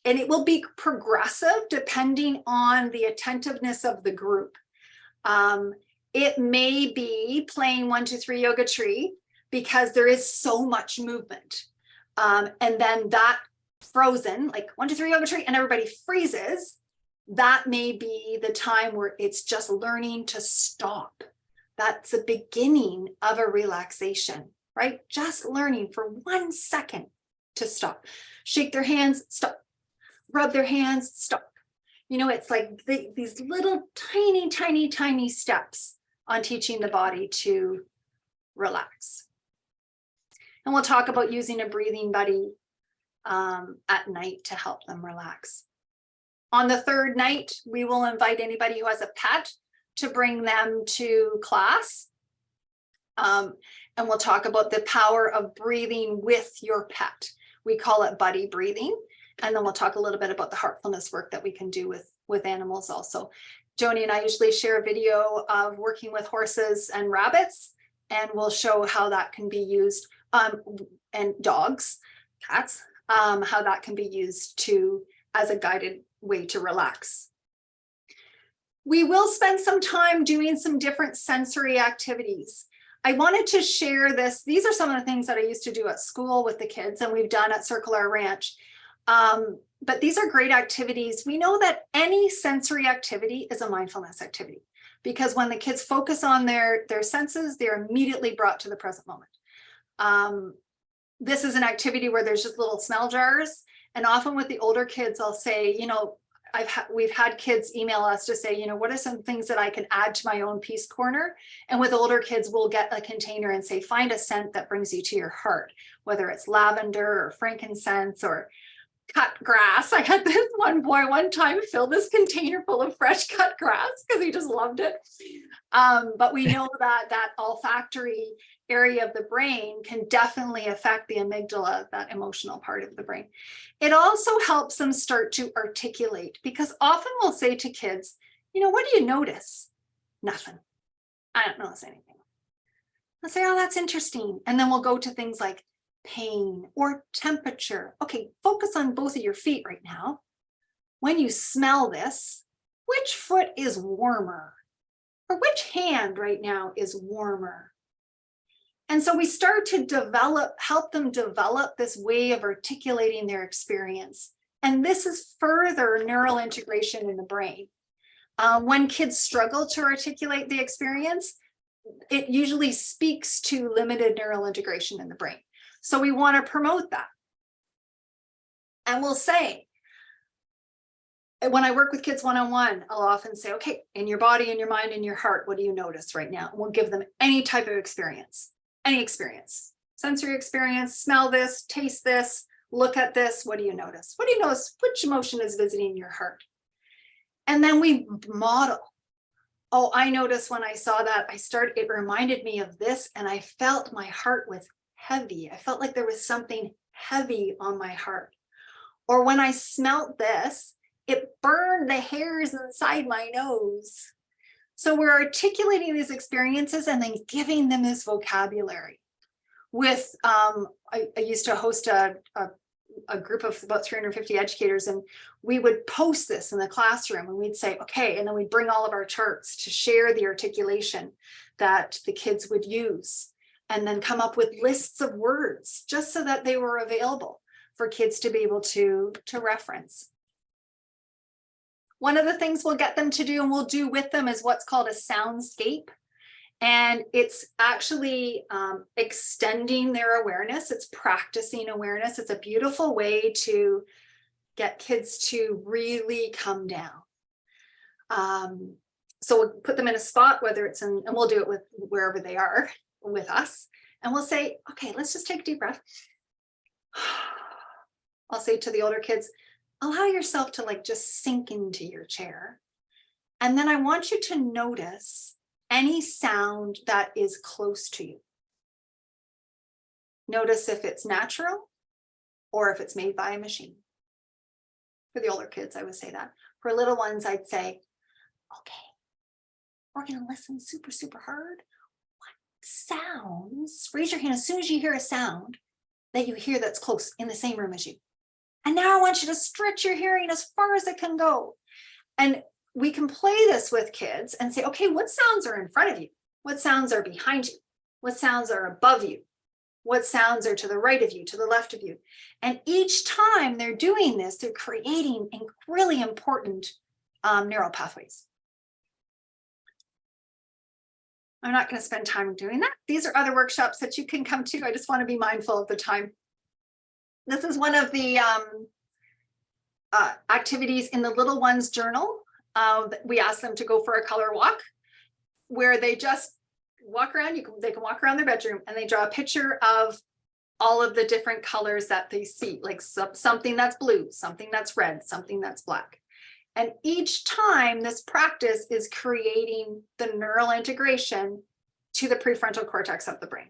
and it will be progressive depending on the attentiveness of the group. It may be playing 1, 2, 3 yoga tree because there is so much movement. And then that frozen, like 1, 2, 3 yoga tree, and everybody freezes. That may be the time where it's just learning to stop. That's the beginning of a relaxation, right? Just learning for 1 second to stop. Shake their hands, stop. Rub their hands, stop. You know, it's like these little tiny, tiny, tiny steps on teaching the body to relax. And we'll talk about using a breathing buddy at night to help them relax. On the third night, we will invite anybody who has a pet to bring them to class. And we'll talk about the power of breathing with your pet. We call it buddy breathing. And then we'll talk a little bit about the heartfulness work that we can do with animals also. Joni and I usually share a video of working with horses and rabbits, and we'll show how that can be used, and dogs, cats, how that can be used as a guided way to relax. We will spend some time doing some different sensory activities. I wanted to share this. These are some of the things that I used to do at school with the kids, and we've done at Circle R Ranch. But these are great activities. We know that any sensory activity is a mindfulness activity because when the kids focus on their senses, they're immediately brought to the present moment. This is an activity where there's just little smell jars. And often with the older kids, I'll say, you know, we've had kids email us to say, you know, what are some things that I can add to my own peace corner? And with older kids, we'll get a container and say, find a scent that brings you to your heart, whether it's lavender or frankincense or cut grass. I had this one boy one time fill this container full of fresh cut grass because he just loved it. But we know that olfactory area of the brain can definitely affect the amygdala, that emotional part of the brain. It also helps them start to articulate because often we'll say to kids, you know, what do you notice? Nothing. I don't notice anything. I'll say, oh, that's interesting. And then we'll go to things like pain or temperature. Okay, focus on both of your feet right now. When you smell this, which foot is warmer? Or which hand right now is warmer? And so we start to help them develop this way of articulating their experience. And this is further neural integration in the brain. When kids struggle to articulate the experience, it usually speaks to limited neural integration in the brain. So we want to promote that. And we'll say, when I work with kids one-on-one, I'll often say, okay, in your body, in your mind, in your heart, what do you notice right now? And we'll give them any type of experience, any experience, sensory experience, smell this, taste this, look at this. What do you notice? What do you notice? Which emotion is visiting your heart? And then we model. Oh, I noticed when I saw that, it reminded me of this, and I felt my heart was heavy. I felt like there was something heavy on my heart. Or when I smelt this, it burned the hairs inside my nose. So we're articulating these experiences and then giving them this vocabulary. With, I used to host a group of about 350 educators, and we would post this in the classroom, and we'd say, okay, and then we'd bring all of our charts to share the articulation that the kids would use, and then come up with lists of words just so that they were available for kids to be able to reference. One of the things we'll get them to do and we'll do with them is what's called a soundscape. And it's actually extending their awareness. It's practicing awareness. It's a beautiful way to get kids to really come down. So we'll put them in a spot, whether it's in, and we'll do it with wherever they are with us. And we'll say, okay, let's just take a deep breath. I'll say to the older kids, allow yourself to like just sink into your chair. And then I want you to notice any sound that is close to you. Notice if it's natural or if it's made by a machine. For the older kids, I would say that. For little ones, I'd say, okay, we're going to listen super, super hard. What sounds? Raise your hand as soon as you hear a sound that you hear that's close in the same room as you. And now I want you to stretch your hearing as far as it can go. And we can play this with kids and say, okay, what sounds are in front of you? What sounds are behind you? What sounds are above you? What sounds are to the right of you, to the left of you? And each time they're doing this, they're creating really important neural pathways. I'm not going to spend time doing that. These are other workshops that you can come to. I just want to be mindful of the time. This is one of the activities in the little ones journal. We ask them to go for a color walk where they just walk around. They can walk around their bedroom and they draw a picture of all of the different colors that they see, like something that's blue, something that's red, something that's black. And each time this practice is creating the neural integration to the prefrontal cortex of the brain.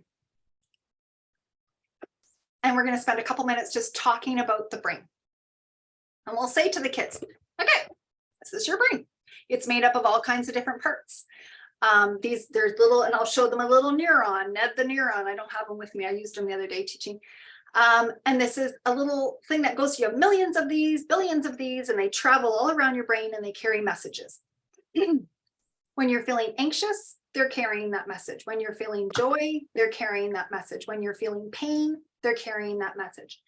And we're going to spend a couple minutes just talking about the brain. And we'll say to the kids, okay, this is your brain. It's made up of all kinds of different parts. There's little, and I'll show them a little neuron, Ned the neuron. I don't have them with me. I used them the other day teaching. And this is a little thing that goes, you have millions of these, billions of these, and they travel all around your brain and they carry messages. When you're feeling anxious, they're carrying that message. When you're feeling joy, they're carrying that message. When you're feeling pain, they're carrying that message.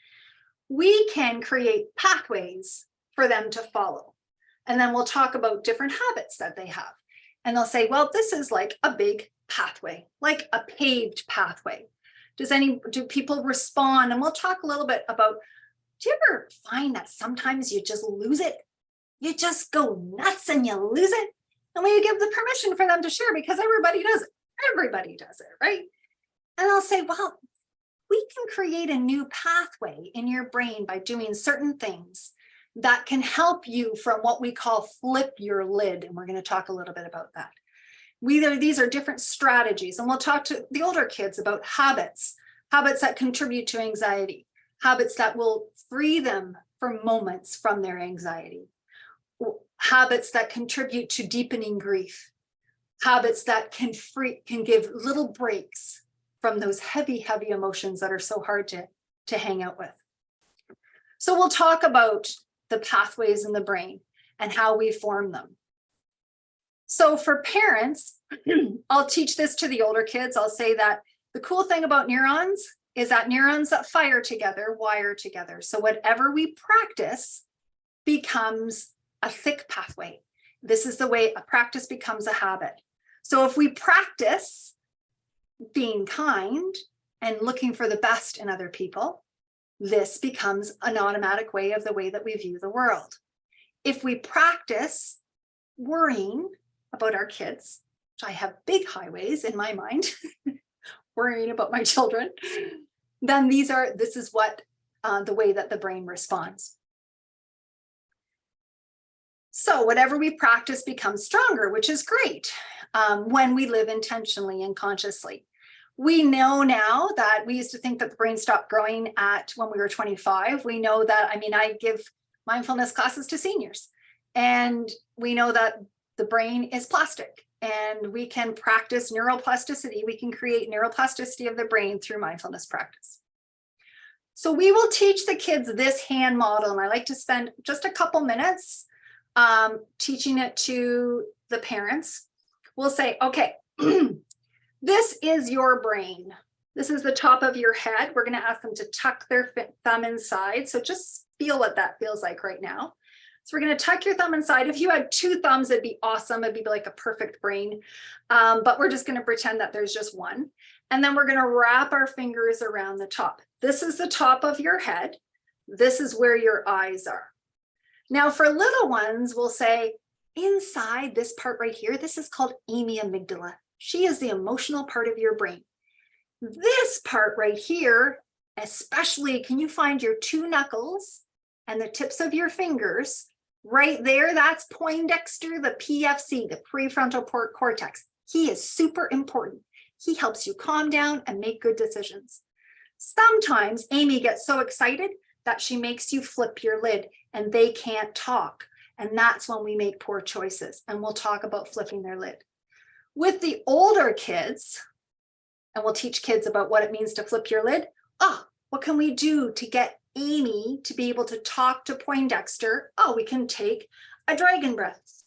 We can create pathways for them to follow. And then we'll talk about different habits that they have. And they'll say, well, this is like a big pathway, like a paved pathway. Do people respond? And we'll talk a little bit about, do you ever find that sometimes you just lose it? You just go nuts and you lose it? And we give the permission for them to share because everybody does it. Everybody does it, right? And they'll say, well, we can create a new pathway in your brain by doing certain things that can help you from what we call flip your lid. And we're going to talk a little bit about that. These are different strategies. And we'll talk to the older kids about habits that contribute to anxiety, habits that will free them for moments from their anxiety, habits that contribute to deepening grief, habits that can give little breaks from those heavy, heavy emotions that are so hard to hang out with. So we'll talk about the pathways in the brain and how we form them. So for parents, I'll teach this to the older kids. I'll say that the cool thing about neurons is that neurons that fire together wire together. So whatever we practice becomes a thick pathway. This is the way a practice becomes a habit. So if we practice being kind and looking for the best in other people, this becomes an automatic way of the way that we view the world. If we practice worrying about our kids, which I have big highways in my mind, worrying about my children, then this is what the way that the brain responds. So whatever we practice becomes stronger, which is great when we live intentionally and consciously. We know now that we used to think that the brain stopped growing when we were 25. We know that, I give mindfulness classes to seniors, and we know that the brain is plastic and we can practice neuroplasticity. We can create neuroplasticity of the brain through mindfulness practice. So we will teach the kids this hand model, and I like to spend just a couple minutes teaching it to the parents. We'll say, okay, this is your brain. This is the top of your head. We're going to ask them to tuck their thumb inside. So just feel what that feels like right now. So we're going to tuck your thumb inside. If you had 2 thumbs, it'd be awesome. It'd be like a perfect brain. But we're just going to pretend that there's just one. And then we're going to wrap our fingers around the top. This is the top of your head. This is where your eyes are. Now for little ones, we'll say inside this part right here, this is called Amy amygdala. She is the emotional part of your brain. This part right here, especially, can you find your 2 knuckles and the tips of your fingers right there? That's Poindexter, the PFC, the prefrontal cortex. He is super important. He helps you calm down and make good decisions. Sometimes Amy gets so excited that she makes you flip your lid and they can't talk. And that's when we make poor choices. And we'll talk about flipping their lid. With the older kids, and we'll teach kids about what it means to flip your lid. What can we do to get Amy to be able to talk to Poindexter? We can take a dragon breath.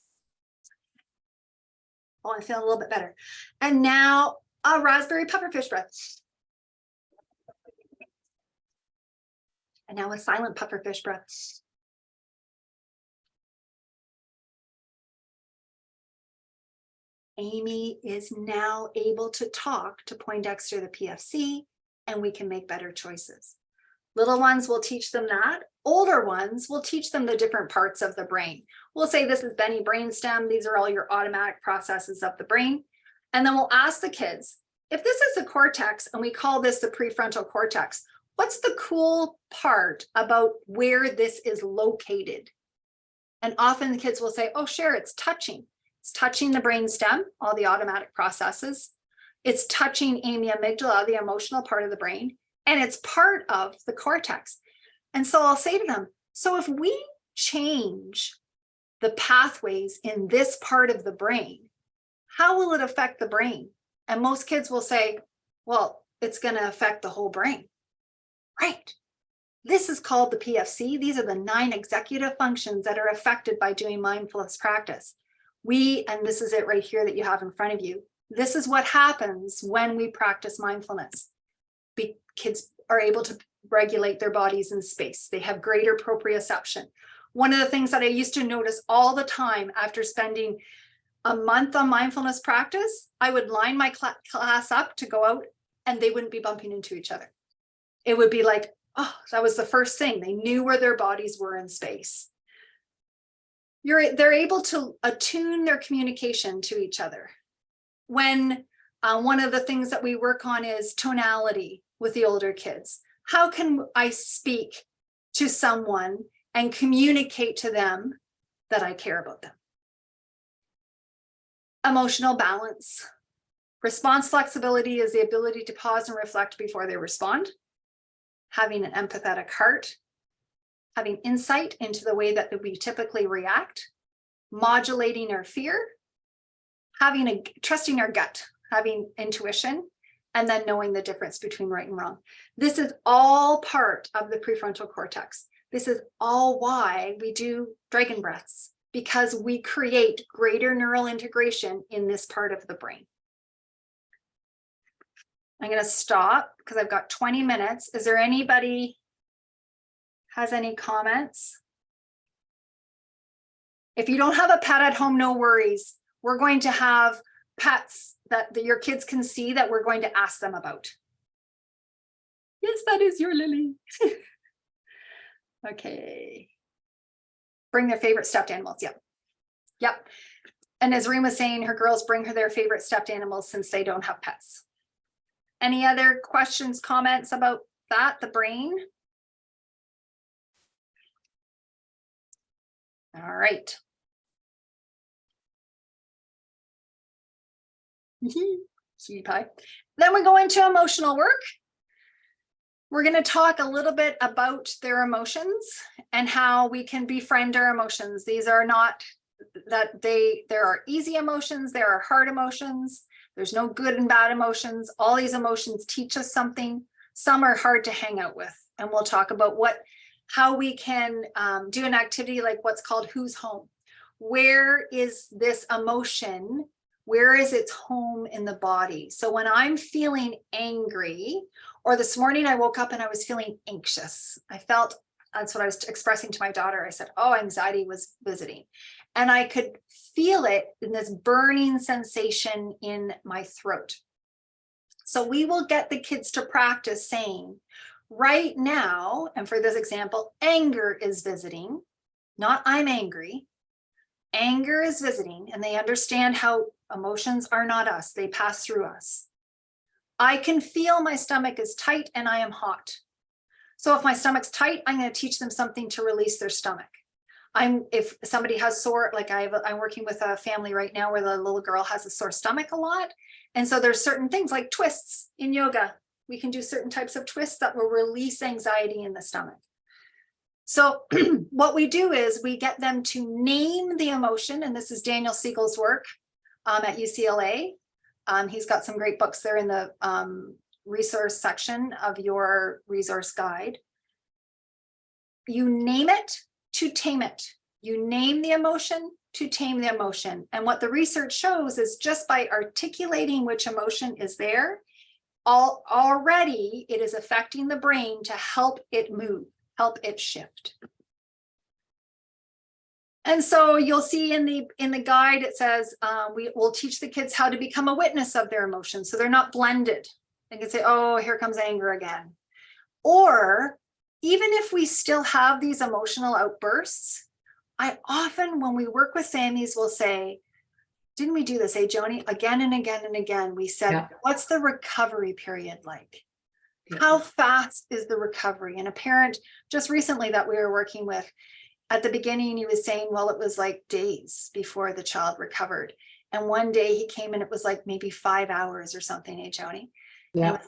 I feel a little bit better. And now a raspberry pufferfish breath. And now a silent pufferfish breath. Amy is now able to talk to Poindexter, the PFC, and we can make better choices. Little ones, will teach them that. Older ones, will teach them the different parts of the brain. We'll say this is Benny brainstem. These are all your automatic processes of the brain. And then we'll ask the kids, if this is the cortex and we call this the prefrontal cortex, what's the cool part about where this is located? And often the kids will say, sure, it's touching. It's touching the brain stem, all the automatic processes. It's touching Amy amygdala, the emotional part of the brain, and it's part of the cortex. And so I'll say to them, so if we change the pathways in this part of the brain, how will it affect the brain? And most kids will say, well, it's going to affect the whole brain. Right. This is called the PFC. These are the 9 executive functions that are affected by doing mindfulness practice. And this is it right here that you have in front of you. This is what happens when we practice mindfulness. Kids are able to regulate their bodies in space. They have greater proprioception. One of the things that I used to notice all the time after spending a month on mindfulness practice, I would line my class up to go out and they wouldn't be bumping into each other. It would be like, that was the first thing. They knew where their bodies were in space. They're able to attune their communication to each other. When one of the things that we work on is tonality with the older kids. How can I speak to someone and communicate to them that I care about them? Emotional balance. Response flexibility is the ability to pause and reflect before they respond. Having an empathetic heart. Having insight into the way that we typically react. Modulating our fear. Trusting our gut. Having intuition. And then knowing the difference between right and wrong. This is all part of the prefrontal cortex. This is all why we do dragon breaths. because we create greater neural integration in this part of the brain. I'm going to stop because I've got 20 minutes. Is there anybody has any comments? If you don't have a pet at home, no worries. We're going to have pets that your kids can see that we're going to ask them about. Yes, that is your Lily. Okay. Bring their favorite stuffed animals. Yep. Yep. And as Reem was saying, her girls bring her their favorite stuffed animals since they don't have pets. Any other questions, comments about that, the brain? All right. Sweetie pie. Then we go into emotional work. We're going to talk a little bit about their emotions and how we can befriend our emotions. These are not that there are easy emotions, there are hard emotions. There's no good and bad emotions. All these emotions teach us something. Some are hard to hang out with. And we'll talk about how we can do an activity like what's called Who's Home. Where is this emotion? Where is its home in the body? So when I'm feeling angry, or this morning I woke up and I was feeling anxious, that's what I was expressing to my daughter. I said, oh, anxiety was visiting. And I could feel it in this burning sensation in my throat. So we will get the kids to practice saying, right now, and for this example, anger is visiting, not I'm angry. Anger is visiting, and they understand how emotions are not us. They pass through us. I can feel my stomach is tight and I am hot. So if my stomach's tight, I'm going to teach them something to release their stomach. If somebody has sore, like I'm working with a family right now where the little girl has a sore stomach a lot. And so there's certain things like twists in yoga. We can do certain types of twists that will release anxiety in the stomach. So what we do is we get them to name the emotion. And this is Daniel Siegel's work at UCLA. He's got some great books there in the resource section of your resource guide. You name it to tame it. You name the emotion to tame the emotion. And what the research shows is just by articulating which emotion is there, already it is affecting the brain to help it move, help it shift. And so you'll see in the guide, it says we will teach the kids how to become a witness of their emotions. So they're not blended. They can say, oh, here comes anger again. Or even if we still have these emotional outbursts, I often, when we work with families, will say, didn't we do this, Joni? Again and again and again, we said, yeah. What's the recovery period like? Yeah. How fast is the recovery? And a parent just recently that we were working with, at the beginning, he was saying, well, it was like days before the child recovered. And one day he came and it was like maybe 5 hours or something, Joni? Yeah.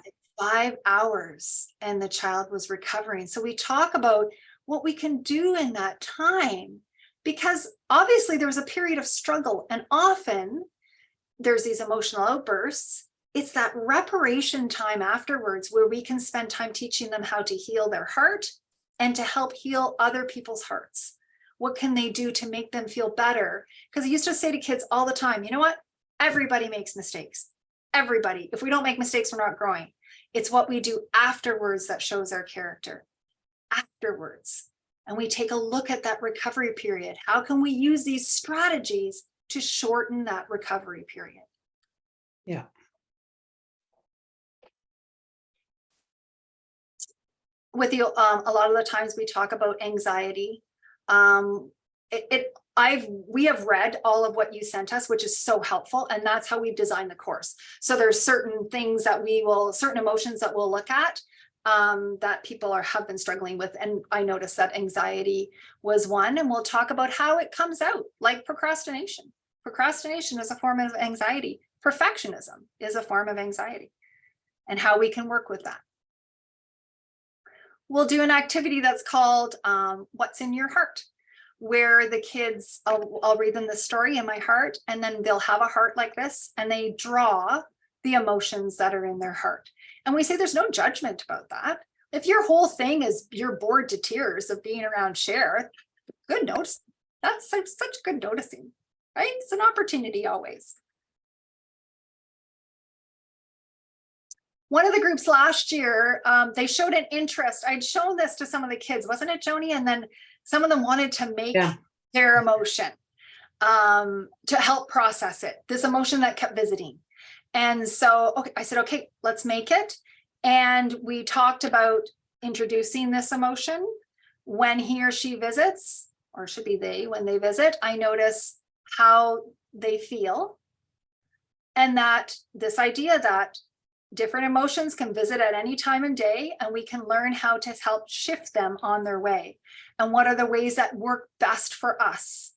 5 hours and the child was recovering. So we talk about what we can do in that time, because obviously there was a period of struggle and often there's these emotional outbursts. It's that reparation time afterwards where we can spend time teaching them how to heal their heart and to help heal other people's hearts. What can they do to make them feel better? Because I used to say to kids all the time, you know what? Everybody makes mistakes. Everybody. If we don't make mistakes, we're not growing. It's what we do afterwards that shows our character. Afterwards. And we take a look at that recovery period. How can we use these strategies to shorten that recovery period? Yeah. With you, a lot of the times we talk about anxiety. We have read all of what you sent us, which is so helpful, and that's how we've designed the course. So there's certain things that certain emotions that we'll look at that people have been struggling with, and I noticed that anxiety was one, and we'll talk about how it comes out, like procrastination. Procrastination is a form of anxiety. Perfectionism is a form of anxiety, and how we can work with that. We'll do an activity that's called What's in Your Heart, where the kids, I'll read them the story in my heart, and then they'll have a heart like this, and they draw the emotions that are in their heart. And we say there's no judgment about that. If your whole thing is you're bored to tears of being around Cher, good notes. That's such good noticing, right? It's an opportunity always. One of the groups last year, they showed an interest. I'd shown this to some of the kids, wasn't it, Joni? And then some of them wanted to make their emotion to help process it, this emotion that kept visiting. And so I said, okay, let's make it. And we talked about introducing this emotion when he or she visits, or should be they, when they visit. I notice how they feel. And that this idea that different emotions can visit at any time and day, and we can learn how to help shift them on their way. And what are the ways that work best for us?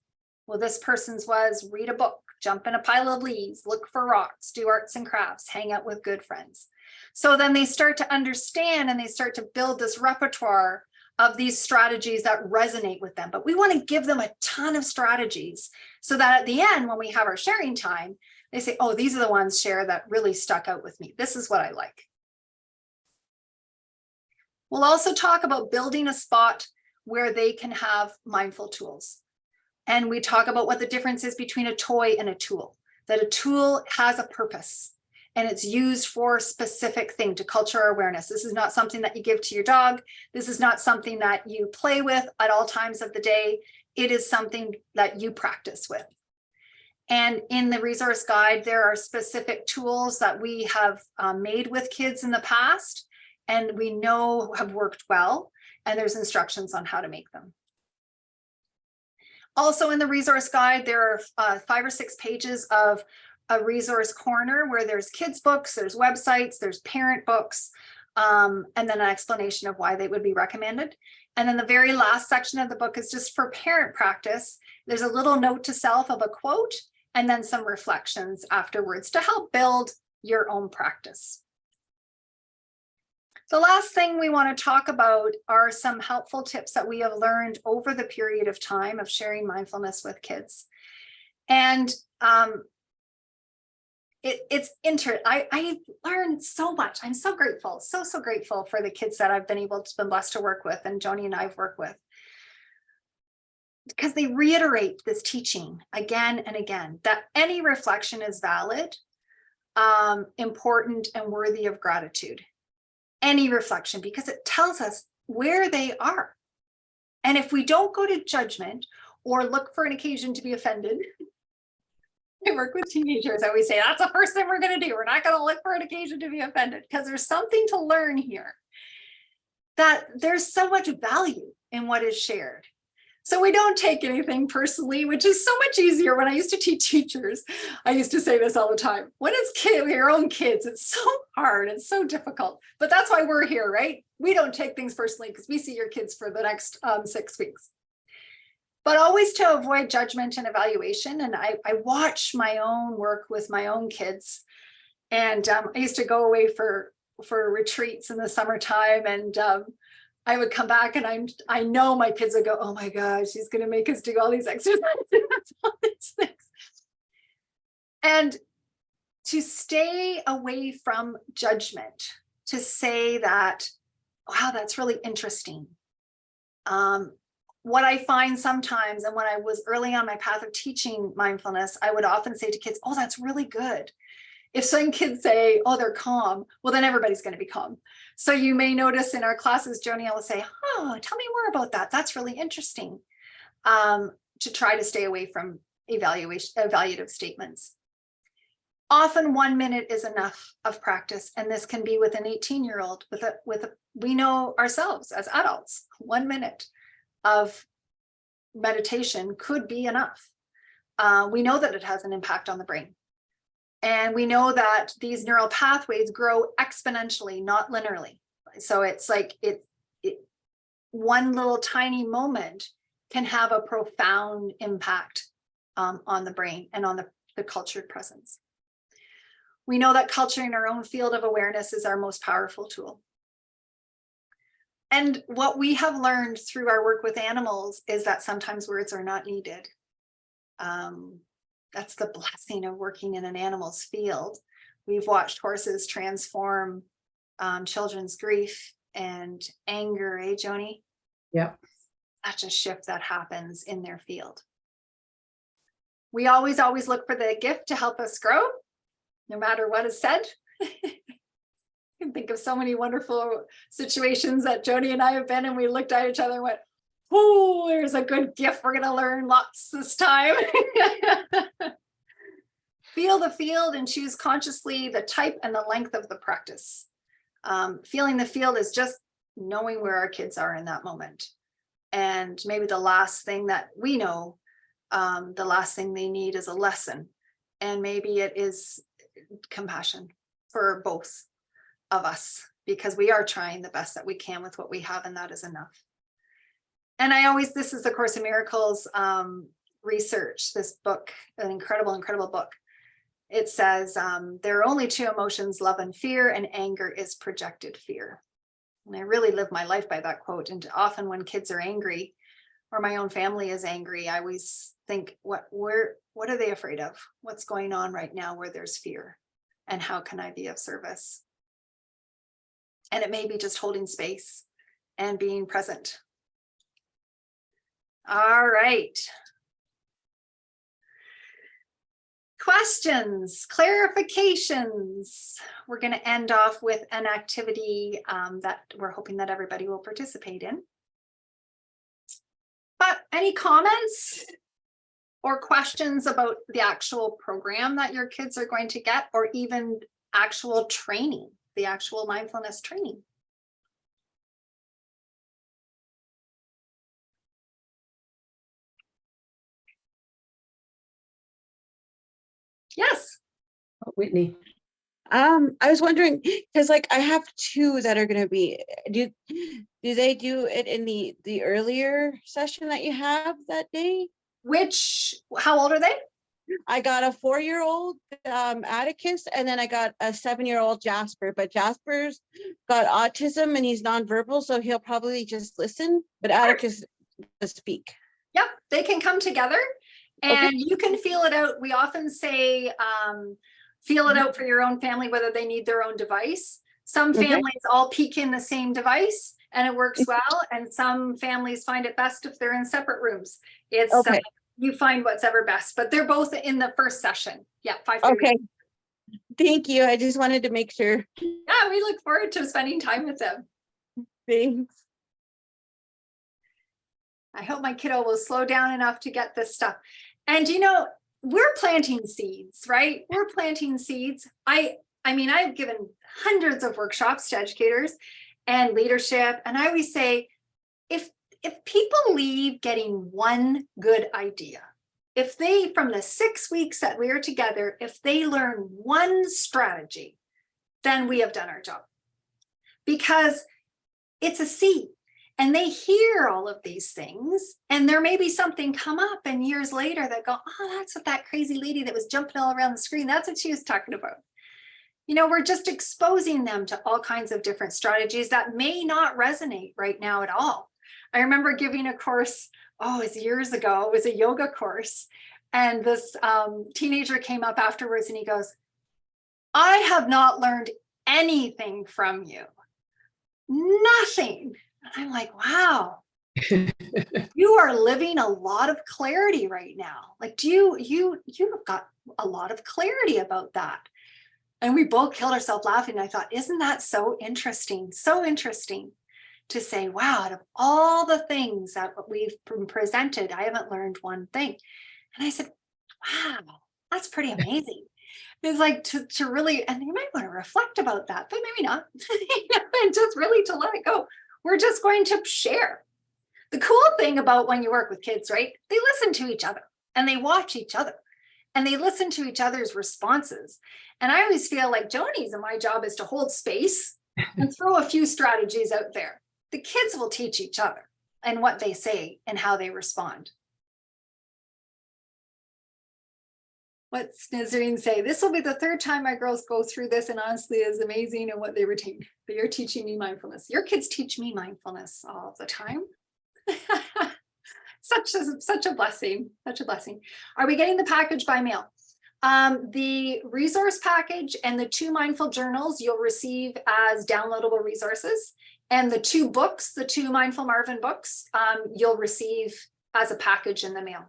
Well, this person's was read a book, jump in a pile of leaves, look for rocks, do arts and crafts, hang out with good friends. So then they start to understand and they start to build this repertoire of these strategies that resonate with them. But we want to give them a ton of strategies so that at the end, when we have our sharing time, they say, oh, these are the ones, Cher, that really stuck out with me. This is what I like. We'll also talk about building a spot where they can have mindful tools. And we talk about what the difference is between a toy and a tool, that a tool has a purpose and it's used for a specific thing to culture awareness. This is not something that you give to your dog. This is not something that you play with at all times of the day. It is something that you practice with. And in the resource guide, there are specific tools that we have made with kids in the past, and we know have worked well, and there's instructions on how to make them. Also in the resource guide, there are 5 or 6 pages of a resource corner where there's kids books, there's websites, there's parent books, and then an explanation of why they would be recommended. And then the very last section of the book is just for parent practice. There's a little note to self of a quote, and then some reflections afterwards to help build your own practice. The last thing we want to talk about are some helpful tips that we have learned over the period of time of sharing mindfulness with kids. And I learned so much. I'm so grateful, so grateful for the kids that I've been blessed to work with, and Joni and I've worked with, because they reiterate this teaching again and again, that any reflection is valid, important, and worthy of gratitude. Any reflection, because it tells us where they are. And if we don't go to judgment or look for an occasion to be offended, I work with teenagers, I always say, that's the first thing we're going to do. We're not going to look for an occasion to be offended, because there's something to learn here, that there's so much value in what is shared. So we don't take anything personally, which is so much easier. When I used to teach teachers, I used to say this all the time. When it's your own kids, it's so hard, it's so difficult. But that's why we're here, right? We don't take things personally because we see your kids for the next 6 weeks. But always to avoid judgment and evaluation. And I watch my own work with my own kids. And I used to go away for retreats in the summertime, and I would come back and I know my kids would go, oh my gosh, she's going to make us do all these exercises, all these things. And to stay away from judgment, to say that, wow, that's really interesting. What I find sometimes, and when I was early on my path of teaching mindfulness, I would often say to kids, oh, that's really good. If some kids say, oh, they're calm, well, then everybody's going to be calm. So you may notice in our classes, Joni will say, oh, tell me more about that. That's really interesting. To try to stay away from evaluative statements. Often 1 minute is enough of practice. And this can be with an 18-year-old, we know ourselves as adults, 1 minute of meditation could be enough. We know that it has an impact on the brain. And we know that these neural pathways grow exponentially, not linearly. So it's like one little tiny moment can have a profound impact on the brain and on the cultured presence. We know that culturing our own field of awareness is our most powerful tool. And what we have learned through our work with animals is that sometimes words are not needed. That's the blessing of working in an animal's field. We've watched horses transform children's grief and anger, Joni? Yep. Such a shift that happens in their field. We always look for the gift to help us grow, no matter what is said. I can think of so many wonderful situations that Jody and I have been, and we looked at each other and went, oh, there's a good gift. We're going to learn lots this time. Feel the field and choose consciously the type and the length of the practice. Feeling the field is just knowing where our kids are in that moment. And maybe the last thing that we know, the last thing they need is a lesson. And maybe it is compassion for both of us, because we are trying the best that we can with what we have, and that is enough. And this is the Course in Miracles research, this book, an incredible book. It says there are only two emotions, love and fear, and anger is projected fear. And I really live my life by that quote. And often when kids are angry, or my own family is angry, I always think, what are they afraid of? What's going on right now where there's fear? And how can I be of service? And it may be just holding space and being present. All right. Questions, clarifications. We're going to end off with an activity that we're hoping that everybody will participate in. But any comments or questions about the actual program that your kids are going to get, or even actual training, the actual mindfulness training? Yes. Whitney. I was wondering, because like I have two that are going to be, do they do it in the earlier session that you have that day? How old are they? I got a 4-year-old Atticus, and then I got a 7-year-old Jasper, but Jasper's got autism and he's nonverbal, so he'll probably just listen, but Atticus does speak. Yep, they can come together and you can feel it out. We often say, feel it out for your own family, whether they need their own device. Some families all peek in the same device and it works well. And some families find it best if they're in separate rooms. It's you find what's ever best, but they're both in the first session. Yeah, 5:30. Okay. Thank you. I just wanted to make sure. Yeah, we look forward to spending time with them. Thanks. I hope my kiddo will slow down enough to get this stuff. And we're planting seeds, right? We're planting seeds. I mean, I've given hundreds of workshops to educators and leadership. And I always say, if people leave getting one good idea, if they, from the 6 weeks that we are together, if they learn one strategy, then we have done our job. Because it's a seed. And they hear all of these things, and there may be something come up and years later that go, oh, that's what that crazy lady that was jumping all around the screen, that's what she was talking about. We're just exposing them to all kinds of different strategies that may not resonate right now at all. I remember giving a course, it was years ago, it was a yoga course. And this teenager came up afterwards and he goes, I have not learned anything from you. Nothing. I'm like, wow, you are living a lot of clarity right now. Like, you've got a lot of clarity about that. And we both killed ourselves laughing. I thought, isn't that so interesting? So interesting to say, wow, out of all the things that we've been presented, I haven't learned one thing. And I said, wow, that's pretty amazing. It's like to really, and you might want to reflect about that, but maybe not. And just really to let it go. We're just going to share. The cool thing about when you work with kids, right? They listen to each other and they watch each other and they listen to each other's responses. And I always feel like Joni's and my job is to hold space and throw a few strategies out there. The kids will teach each other and what they say and how they respond. What's Nazarene say? This will be the third time my girls go through this, and honestly is amazing in what they retain. But you're teaching me mindfulness. Your kids teach me mindfulness all the time. Such a blessing, such a blessing. Are we getting the package by mail? The resource package and the 2 mindful journals you'll receive as downloadable resources. And the 2 books, the 2 Mindful Marvin books, you'll receive as a package in the mail.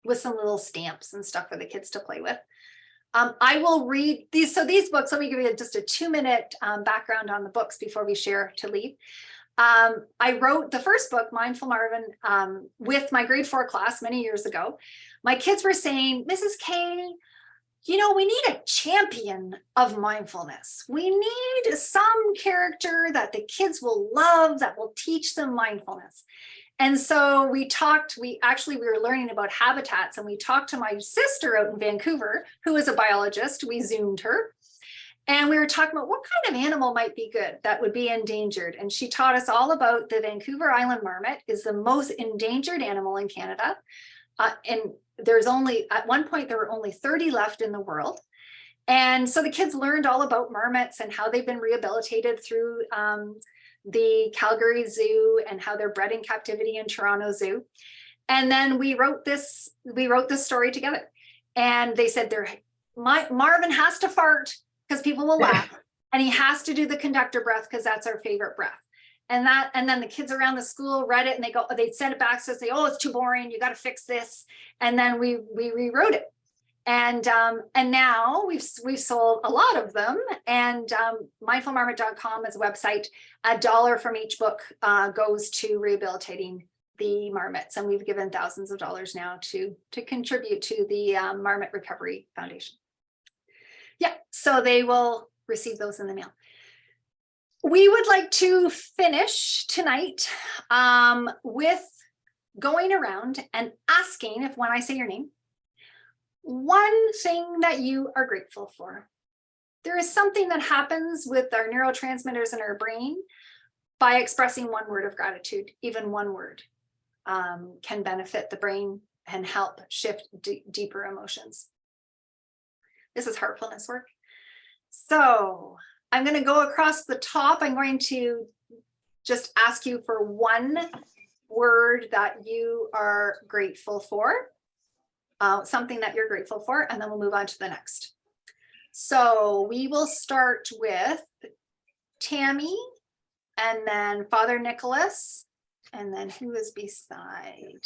with some little stamps and stuff for the kids to play with. I will read these. So these books, let me give you just a 2-minute background on the books before we share to leave. I wrote the first book, Mindful Marvin, with my grade 4 class many years ago. My kids were saying, Mrs. K, you know, we need a champion of mindfulness. We need some character that the kids will love, that will teach them mindfulness. And so we were learning about habitats, and we talked to my sister out in Vancouver, who is a biologist. We Zoomed her. And we were talking about what kind of animal might be good that would be endangered. And she taught us all about the Vancouver Island marmot is the most endangered animal in Canada. And there's only, at one point, there were only 30 left in the world. And so the kids learned all about marmots and how they've been rehabilitated through the Calgary Zoo and how they're bred in captivity in Toronto Zoo. And then we wrote this story together. And they said Marvin has to fart because people will laugh, and he has to do the conductor breath because that's our favorite breath. And then the kids around the school read it, and they'd send it back to say, oh, it's too boring, you got to fix this. And then we rewrote it. And now we've sold a lot of them, and mindfulmarmot.com is a website. $1 from each book goes to rehabilitating the marmots, and we've given thousands of dollars now to contribute to the Marmot Recovery Foundation. Yeah, so they will receive those in the mail. We would like to finish tonight with going around and asking, if when I say your name, one thing that you are grateful for. There is something that happens with our neurotransmitters in our brain by expressing one word of gratitude. Even one word can benefit the brain and help shift deeper emotions. This is heartfulness work. So I'm going to go across the top. I'm going to just ask you for one word that you are grateful for, something that you're grateful for, and then we'll move on to the next. So we will start with Tammy, and then Father Nicholas, and then who is beside,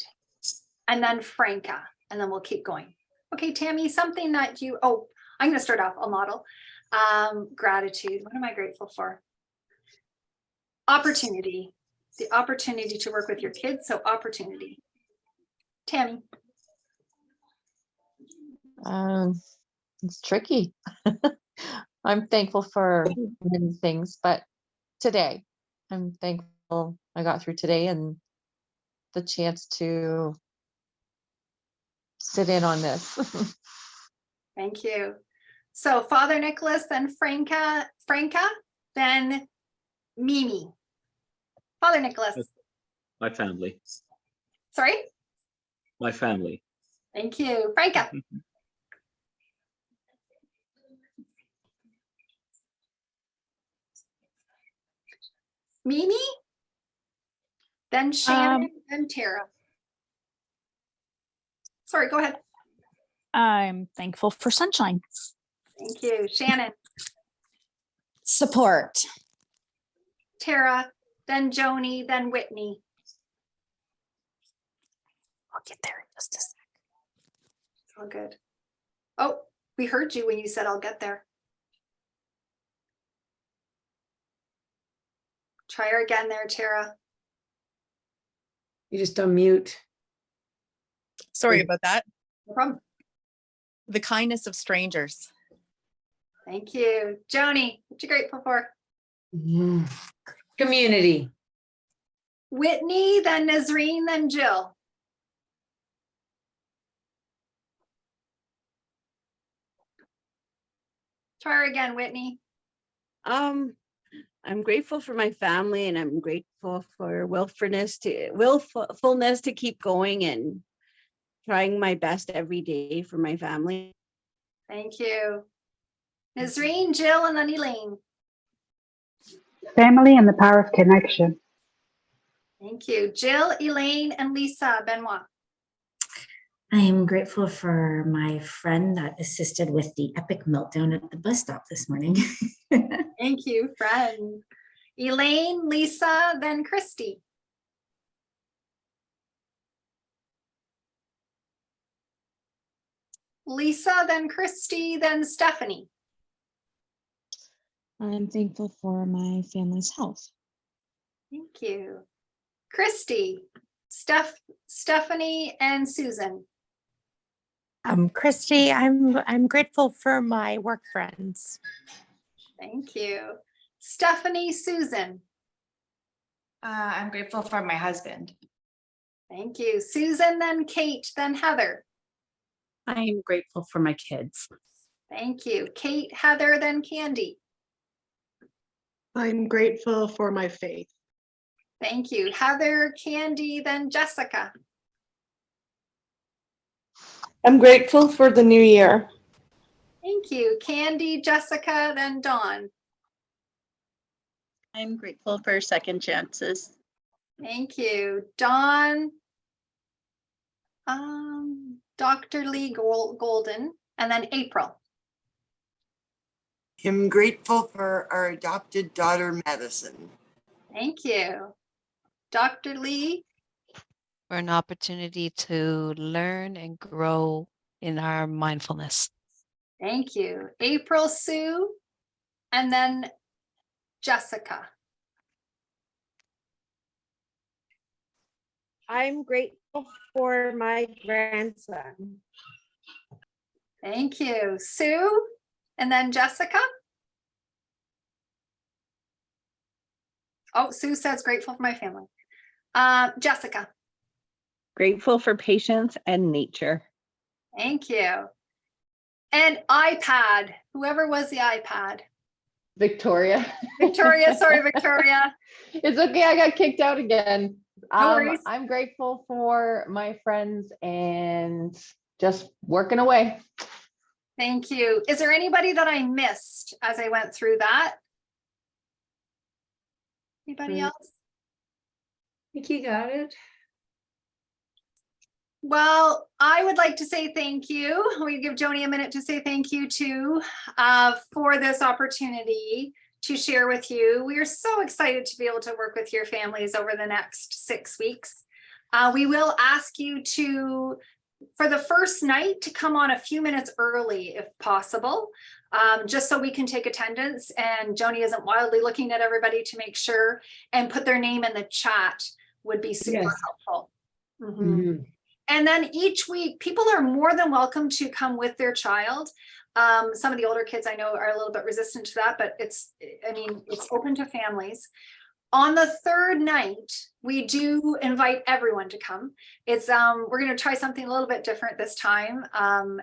and then Franca, and then we'll keep going. Okay, Tammy, something that you, I'm going to start off, I'll model. Gratitude. What am I grateful for? Opportunity. The opportunity to work with your kids. So opportunity. Tammy. It's tricky. I'm thankful for many things, but today, I'm thankful I got through today and the chance to sit in on this. Thank you. So Father Nicholas, then Franca, then Mimi. Father Nicholas. My family. Sorry? My family. Thank you. Franca. Mimi, then Shannon, and Tara. Sorry, go ahead. I'm thankful for sunshine. Thank you. Shannon. Support. Tara, then Joni, then Whitney. I'll get there in just a sec. All good. Oh, we heard you when you said I'll get there. Try her again there, Tara. You just unmute. Sorry about that. No problem. The kindness of strangers. Thank you. Joni, what you grateful for? Community. Whitney, then Nazreen, then Jill. Try her again, Whitney. I'm grateful for my family, and I'm grateful for willfulness to keep going and trying my best every day for my family. Thank you. Nazreen, Jill, and then Elaine. Family and the power of connection. Thank you. Jill, Elaine, and Lisa. Benoit. I am grateful for my friend that assisted with the epic meltdown at the bus stop this morning. Thank you, friend. Elaine, Lisa, then Christy. Lisa, then Christy, then Stephanie. I'm thankful for my family's health. Thank you. Christy, Stephanie, and Susan. Christy, I'm grateful for my work friends. Thank you. Stephanie, Susan. I'm grateful for my husband. Thank you. Susan, then Kate, then Heather. I am grateful for my kids. Thank you. Kate, Heather, then Candy. I'm grateful for my faith. Thank you. Heather, Candy, then Jessica. I'm grateful for the new year. Thank you. Candy, Jessica, then Dawn. I'm grateful for second chances. Thank you. Dawn, Dr. Lee Golden, and then April. I'm grateful for our adopted daughter, Madison. Thank you. Dr. Lee. For an opportunity to learn and grow in our mindfulness. Thank you. April, Sue, and then Jessica. I'm grateful for my grandson. Thank you. Sue, and then Jessica. Oh, Sue says grateful for my family. Jessica. Grateful for patience and nature. Thank you. And iPad, whoever was the iPad. Victoria. Victoria, sorry, Victoria. It's okay, I got kicked out again. No worries. I'm grateful for my friends and just working away. Thank you. Is there anybody that I missed as I went through that? Anybody else? I think you got it. Well, I would like to say thank you. We give Joni a minute to say thank you too for this opportunity to share with you. We are so excited to be able to work with your families over the next 6 weeks. We will ask you to, for the first night, to come on a few minutes early if possible, just so we can take attendance and Joni isn't wildly looking at everybody to make sure, and put their name in the chat would be super helpful. And then each week, people are more than welcome to come with their child. Some of the older kids I know are a little bit resistant to that, but it's open to families. On the third night, we do invite everyone to come. We're going to try something a little bit different this time.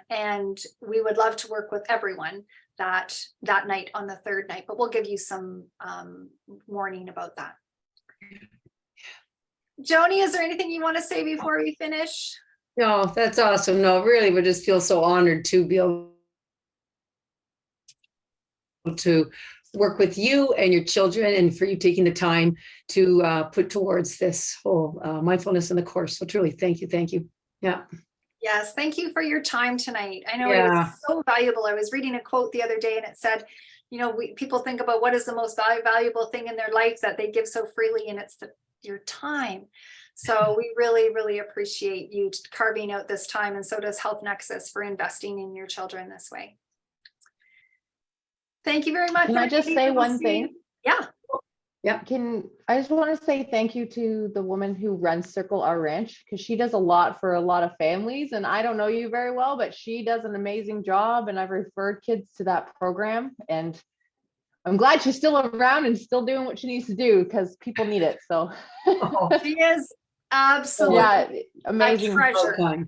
And we would love to work with everyone that night on the third night, but we'll give you some warning about that. Joni, is there anything you want to say before we finish? No, that's awesome. No, really, we just feel so honored to be able to work with you and your children, and for you taking the time to put towards this whole mindfulness in the course. So truly, thank you. Thank you. Yeah. Yes, thank you for your time tonight. I know it was so valuable. I was reading a quote the other day and it said, you know, people think about what is the most valuable thing in their life that they give so freely, and it's your time. So we really, really appreciate you carving out this time, and so does Health Nexus for investing in your children this way. Thank you very much. Can I just say one thing? Yeah. Yeah. I just want to say thank you to the woman who runs Circle Our Ranch, because she does a lot for a lot of families, and I don't know you very well, but she does an amazing job, and I've referred kids to that program, and I'm glad she's still around and still doing what she needs to do, because people need it. So she is absolutely amazing. A treasure.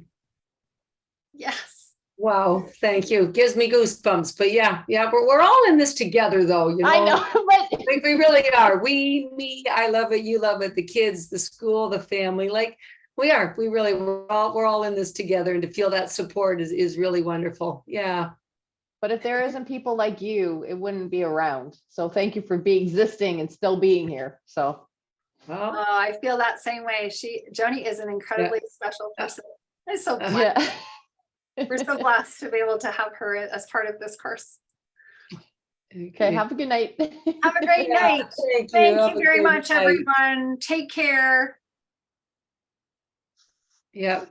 Yes. Wow, thank you. Gives me goosebumps. But yeah, we're all in this together, though. You know, I know, but we really are. Me, I love it. You love it. The kids, the school, the family. Like we are. We're all in this together, and to feel that support is really wonderful. Yeah. But if there isn't people like you, it wouldn't be around. So thank you for existing and still being here. So. I feel that same way. Joni is an incredibly special person. I'm so blessed. We're so blessed to be able to have her as part of this course. Okay, have a good night. Have a great night. Thank you very much, everyone. Take care. Yeah.